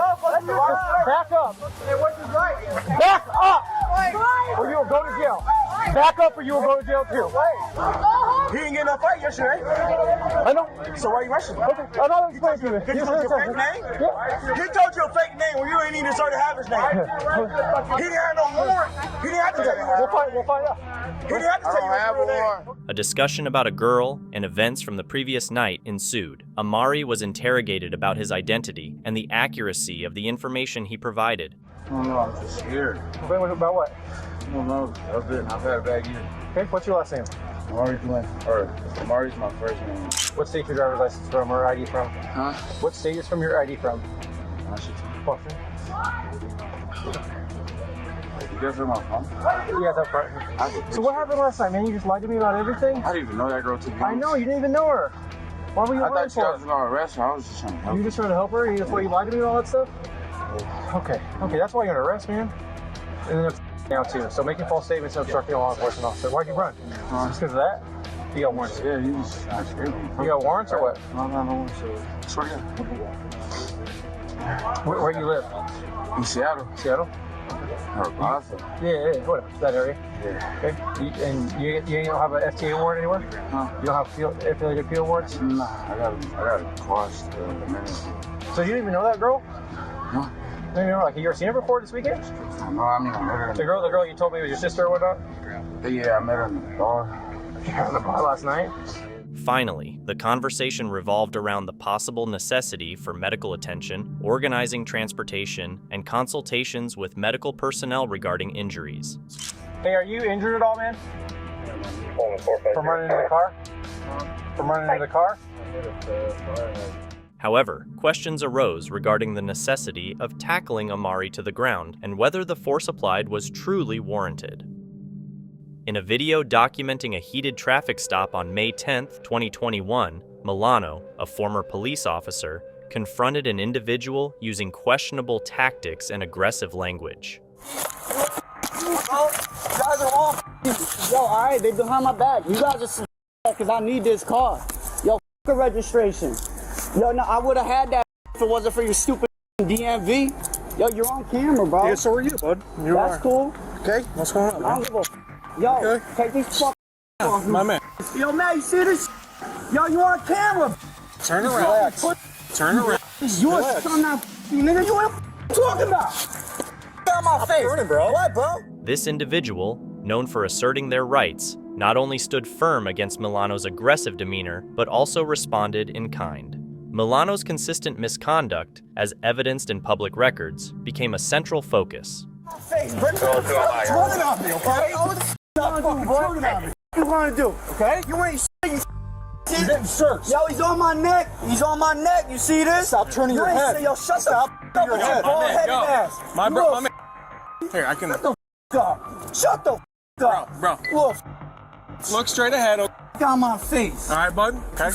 B: Back up.
G: What's his right?
B: Back up! Or you will go to jail. Back up or you will go to jail too.
G: He didn't get no fight yesterday.
B: I know.
G: So why are you rushing?
B: Okay, I'm not explaining to you.
G: He told you a fake name?
B: Yeah.
G: He told you a fake name when you ain't even started to have his name. He didn't have no warrant. He didn't have to tell you.
B: We'll find out.
G: He didn't have to tell you his real name.
D: A discussion about a girl and events from the previous night ensued. Amari was interrogated about his identity and the accuracy of the information he provided.
J: I don't know, I'm just scared.
B: About what?
J: I don't know. I've had a bad year.
B: Okay, what's your last name?
J: Amari's my first name.
B: What state your driver's license from or ID from?
J: Huh?
B: What state is from your ID from?
J: Washington. You guys are my phone?
B: Yeah, that's right. So what happened last night, man? You just lied to me about everything?
J: I didn't even know that girl to be honest.
B: I know, you didn't even know her. Why were you lying for?
J: I thought you guys were going to arrest her. I was just trying to help
B: You just trying to help her? That's why you lied to me and all that stuff? Okay, that's why you're under arrest, man. And then now too. So making false statements and obstructing a law enforcement officer. Why'd you run? Just because of that? You got warrants?
J: Yeah, he was scared me.
B: You got warrants or what?
J: No warrants. Swear to God.
B: Where you live?
J: In Seattle.
B: Seattle? Yeah, what? That area?
J: Yeah.
B: Okay. And you don't have an FTA warrant anywhere?
J: Huh?
B: You don't have affiliated appeal warrants?
J: Nah, I got a quash the minute.
B: So you didn't even know that girl?
J: No.
B: You know, like you ever seen her before this weekend?
J: No, I mean I met her.
B: The girl you told me was your sister or whatnot?
J: Yeah, I met her in the bar.
B: Yeah, in the bar last night.
D: Finally, the conversation revolved around the possible necessity for medical attention, organizing transportation, and consultations with medical personnel regarding injuries.
B: Hey, are you injured at all, man? From running into the car? From running into the car?
D: However, questions arose regarding the necessity of tackling Amari to the ground and whether the force applied was truly warranted. In a video documenting a heated traffic stop on May 10, 2021, Milano, a former police officer, confronted an individual using questionable tactics and aggressive language.
L: You guys are all alright, they behind my back. You guys are some because I need this car. Yo, the registration. Yo, no, I would have had that if it wasn't for your stupid DMV. Yo, you're on camera, bro.
B: Yeah, so are you, bud.
L: That's cool.
B: Okay, what's going on,
L: I don't give a Yo, take these off
B: my man.
L: Yo, man, you see this? Yo, you on camera.
B: Turn around. Turn around.
L: Yours, I'm not, nigga. You what I'm talking about? Get out my face, turning, bro. What, bro?
D: This individual, known for asserting their rights, not only stood firm against Milano's aggressive demeanor, but also responded in kind. Milano's consistent misconduct, as evidenced in public records, became a central focus.
L: Face, bro. Turn it on me, okay? Oh, what the f*** you want to do, bro? What you want to do, okay? You ain't shit.
B: You're getting searched.
L: Yo, he's on my neck. He's on my neck. You see this?
B: Stop turning your head.
L: Yo, shut the f*** up with your bald-headed ass.
B: My bro, my man. Here, I can.
L: Shut the f*** up. Shut the f*** up.
B: Bro.
L: Look,
B: Look straight ahead. Okay?
L: get on my face.
B: All right, bud. Okay.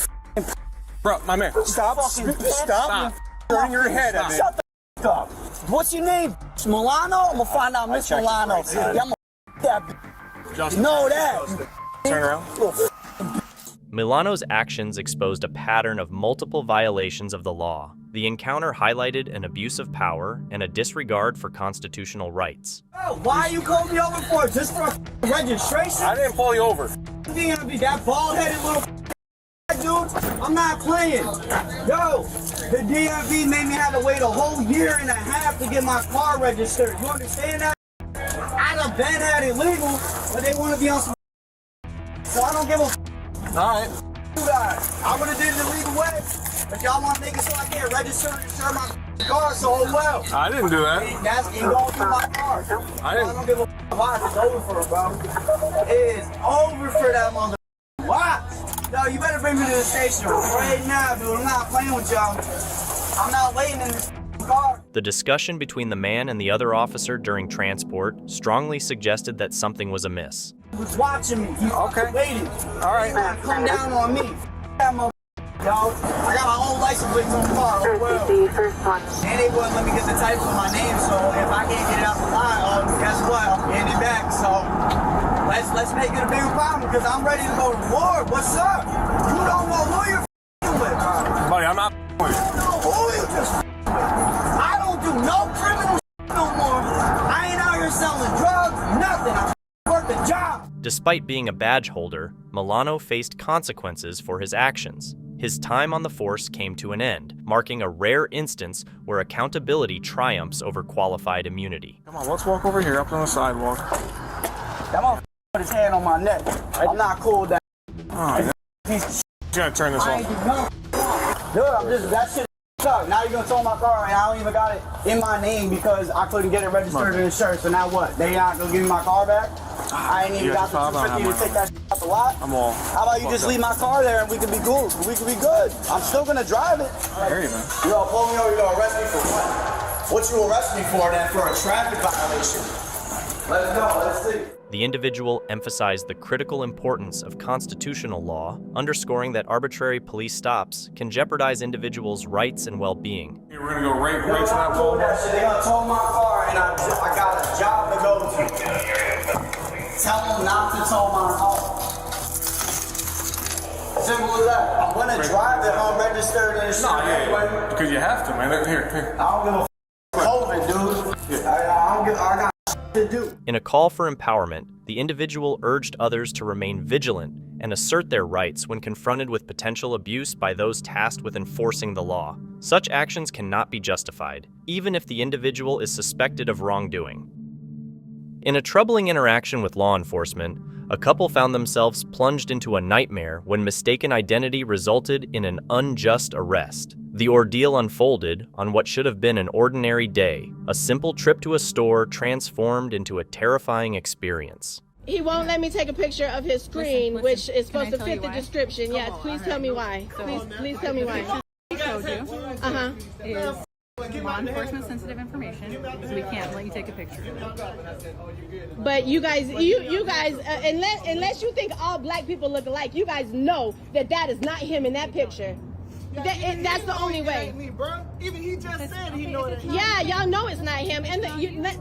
B: Bro, my man. Stop. Stop turning your head at me.
L: Shut the f*** up. What's your name? Milano? I'm gonna find out Miss Milano. Yeah, I'm gonna that bitch. You know that.
B: Turn around.
D: Milano's actions exposed a pattern of multiple violations of the law. The encounter highlighted an abuse of power and a disregard for constitutional rights.
L: Oh, why you called me over for? Just for a registration?
B: I didn't pull you over.
L: You think I'm gonna be that bald-headed little dude? I'm not playing. Yo, the DMV made me have to wait a whole year and a half to get my car registered. You understand that? I done been had it legal, but they want to be on some. So I don't give a.
B: All right.
L: You guys, I would have did it the legal way. If y'all want to make it so I can't register and insure my car, so well.
B: I didn't do that.
L: That's it going through my car.
B: I didn't.
L: I don't give a why it's over for, bro. It is over for that mother. Why? Yo, you better bring me to the station right now, dude. I'm not playing with y'all. I'm not waiting in this car.
D: The discussion between the man and the other officer during transport strongly suggested that something was amiss.
L: He was watching me. He was waiting.
B: All right.
L: Man, come down on me. That mother, yo. I got my own license plate on the car. Oh, well. And they wouldn't let me get the title of my name, so if I can't get it out the line, guess what? I'm getting it back. So let's make it a bigger problem because I'm ready to go to war. What's up? You don't know who you're with.
B: Buddy, I'm not with you.
L: You know who you just with. I don't do no criminal no more. I ain't out here selling drugs, nothing. I work a job.
D: Despite being a badge holder, Milano faced consequences for his actions. His time on the force came to an end, marking a rare instance where accountability triumphs over qualified immunity.
B: Come on, let's walk over here up on the sidewalk.
L: That motherfucker put his hand on my neck. I'm not cool with that.
B: Oh, you gotta turn this off.
L: Dude, I'm just, that shit sucks. Now you're gonna tow my car and I don't even got it in my name because I couldn't get it registered in insurance. So now what? They not gonna give me my car back? I ain't even got the $250 to take that shit out the lot.
B: I'm all.
L: How about you just leave my car there and we can be cool? We can be good. I'm still gonna drive it.
B: I hear you, man.
L: You gonna pull me over, you gonna arrest me for what? What you arrest me for then? For a traffic violation? Let's go, let's see.
D: The individual emphasized the critical importance of constitutional law, underscoring that arbitrary police stops can jeopardize individuals' rights and well-being.
B: We're gonna go right to that wall.
L: They gonna tow my car and I got a job to go to. Tell them not to tow my car. Simple as that. I'm gonna drive it unregistered and shit.
B: No, yeah, because you have to, man. Here.
L: I don't give a COVID, dude. I got to do.
D: In a call for empowerment, the individual urged others to remain vigilant and assert their rights when confronted with potential abuse by those tasked with enforcing the law. Such actions cannot be justified, even if the individual is suspected of wrongdoing. In a troubling interaction with law enforcement, a couple found themselves plunged into a nightmare when mistaken identity resulted in an unjust arrest. The ordeal unfolded on what should have been an ordinary day, a simple trip to a store transformed into a terrifying experience.
M: He won't let me take a picture of his screen, which is supposed to fit the description. Yes, please tell me why. Please tell me why.
E: He showed you. Is law enforcement sensitive information, so we can't let you take a picture.
M: But you guys, unless you think all black people look alike, you guys know that is not him in that picture. That's the only way.
B: Even he just said he know that.
M: Yeah, y'all know it's not him. And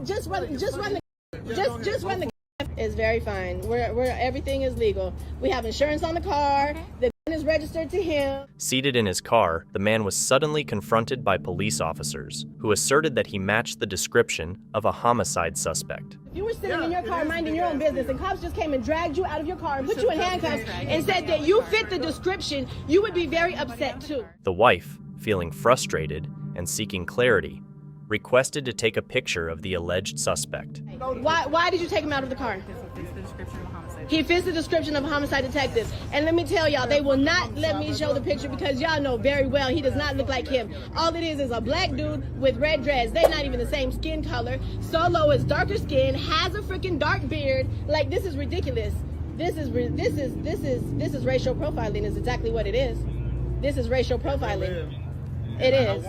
M: just run the. Is very fine. We're everything is legal. We have insurance on the car. The gun is registered to him.
D: Seated in his car, the man was suddenly confronted by police officers who asserted that he matched the description of a homicide suspect.
M: You were sitting in your car minding your own business, and cops just came and dragged you out of your car and put you in handcuffs and said that you fit the description. You would be very upset too.
D: The wife, feeling frustrated and seeking clarity, requested to take a picture of the alleged suspect.
M: Why did you take him out of the car? He fits the description of a homicide detective. And let me tell y'all, they will not let me show the picture because y'all know very well he does not look like him. All it is a black dude with red dreads. They're not even the same skin color. Solo is darker skin, has a freaking dark beard. Like, this is ridiculous. This is racial profiling is exactly what it is. This is racial profiling. It is.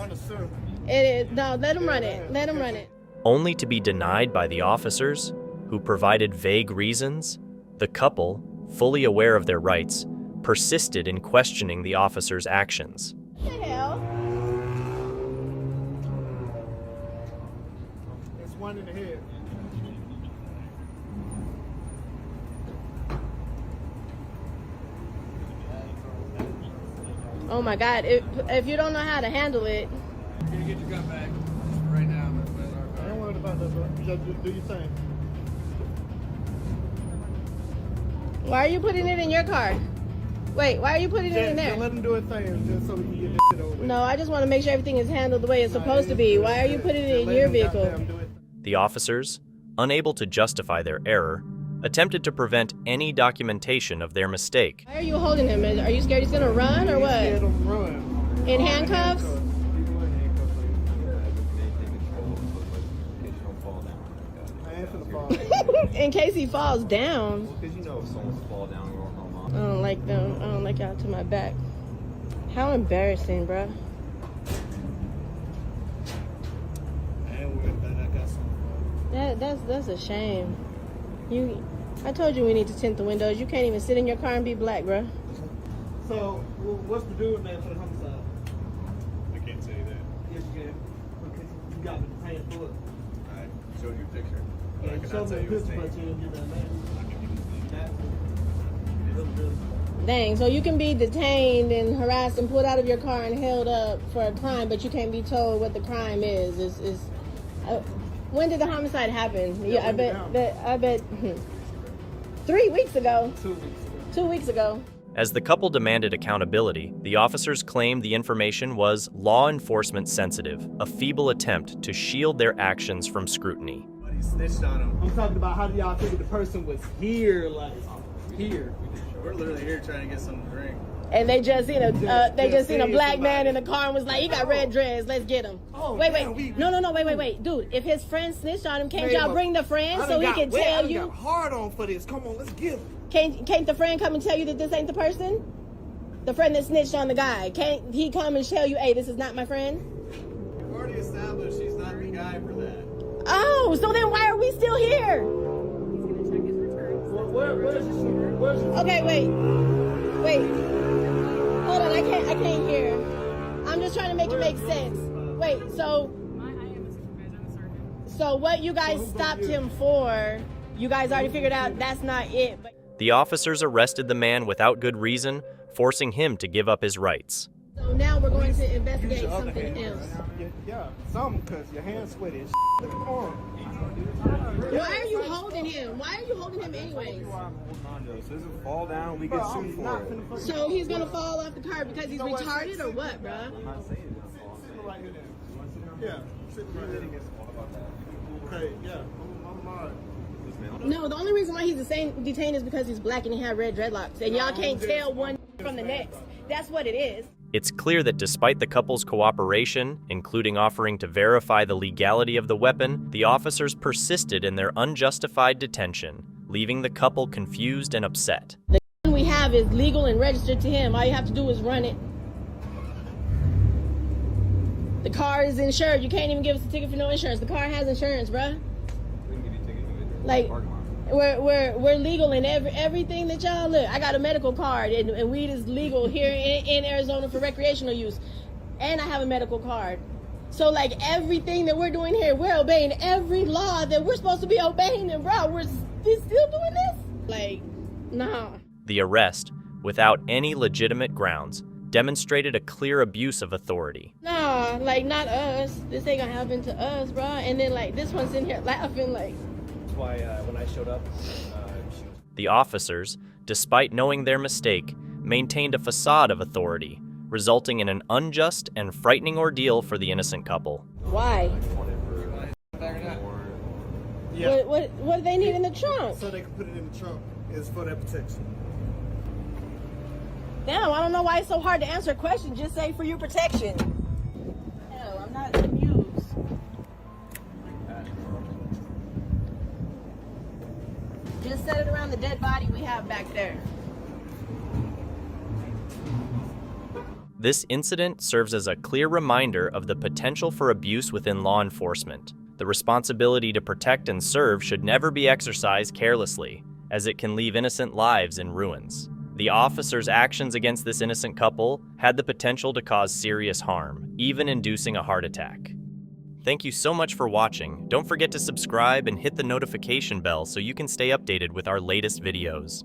M: It is. No, let him run it. Let him run it.
D: Only to be denied by the officers, who provided vague reasons. The couple, fully aware of their rights, persisted in questioning the officers' actions.
M: What the hell?
B: There's one in the head.
M: Oh my God! If you don't know how to handle it.
B: Can you get your gun back right now? I ain't worried about that, bro. Just do your thing.
M: Why are you putting it in your car? Wait, why are you putting it in there?
B: Let him do his thing, just so we can get this shit over with.
M: No, I just want to make sure everything is handled the way it's supposed to be. Why are you putting it in your vehicle?
D: The officers, unable to justify their error, attempted to prevent any documentation of their mistake.
M: Why are you holding him? Are you scared he's gonna run or what?
B: Scared him run.
M: In handcuffs? In case he falls down.
N: Because you know if someone's fall down, you're home on.
M: I don't like them. I don't like y'all to my back. How embarrassing, bruh.
B: I ain't worried about that. I got something.
M: That's a shame. I told you we need to tint the windows. You can't even sit in your car and be black, bruh.
B: So, what's the dude name for the homicide?
P: I can't say that.
B: Yes, you can. Because you got me paying for it.
P: I showed you a picture.
B: Yeah, you showed me a picture, but you didn't give that name.
M: Dang, so you can be detained and harassed and pulled out of your car and held up for a crime, but you can't be told what the crime is. When did the homicide happen? Yeah, I bet 3 weeks ago.
B: 2 weeks ago.
M: 2 weeks ago.
D: As the couple demanded accountability, the officers claimed the information was law enforcement sensitive, a feeble attempt to shield their actions from scrutiny.
B: He snitched on him. I'm talking about how do y'all think the person was here, like here?
P: We're literally here trying to get something to drink.
M: And they just seen a black man in the car and was like, he got red dreads, let's get him.
B: Oh,
M: wait.
B: No,
M: Wait. Dude, if his friend snitched on him, can't y'all bring the friend so he can tell you?
B: I got hard on for this. Come on, let's get him.
M: Can't the friend come and tell you that this ain't the person? The friend that snitched on the guy. Can't he come and tell you, hey, this is not my friend?
P: We've already established he's not the guy for that.
M: Oh, so then why are we still here? Okay, wait. Hold on, I can't hear. I'm just trying to make it make sense. Wait, so what you guys stopped him for, you guys already figured out that's not it.
D: The officers arrested the man without good reason, forcing him to give up his rights.
M: So now we're going to investigate something else.
B: Yeah, something, because your hand's sweaty.
M: Why are you holding him? Why are you holding him anyways?
P: So does it fall down, we get sued for it.
M: So he's going to fall off the car because he's retarded or what, bruh?
P: I'm not saying it's
B: Yeah, sit right here. Okay, yeah, I'm alright.
M: No, the only reason why he's detained is because he's black and he had red dreadlocks. And y'all can't tell one from the next. That's what it is.
D: It's clear that despite the couple's cooperation, including offering to verify the legality of the weapon, the officers persisted in their unjustified detention, leaving the couple confused and upset.
M: The gun we have is legal and registered to him. All you have to do is run it. The car is insured. You can't even give us a ticket for no insurance. The car has insurance, bruh.
P: We can give you a ticket.
M: Like, we're legal in everything that y'all look. I got a medical card, and weed is legal here in Arizona for recreational use, and I have a medical card. So like everything that we're doing here, we're obeying every law that we're supposed to be obeying, and bro, we're still doing this? Like, nah.
D: The arrest, without any legitimate grounds, demonstrated a clear abuse of authority.
M: Nah, like not us. This ain't gonna happen to us, bro. And then like this one's in here laughing like,
R: why when I showed up,
D: The officers, despite knowing their mistake, maintained a facade of authority, resulting in an unjust and frightening ordeal for the innocent couple.
M: Why?
B: Yeah.
M: What do they need in the trunk?
B: So they can put it in the trunk. It's for their protection.
M: Damn, I don't know why it's so hard to answer a question. Just say for your protection. Hell, I'm not amused. Just set it around the dead body we have back there.
D: This incident serves as a clear reminder of the potential for abuse within law enforcement. The responsibility to protect and serve should never be exercised carelessly, as it can leave innocent lives in ruins. The officers' actions against this innocent couple had the potential to cause serious harm, even inducing a heart attack. Thank you so much for watching. Don't forget to subscribe and hit the notification bell so you can stay updated with our latest videos.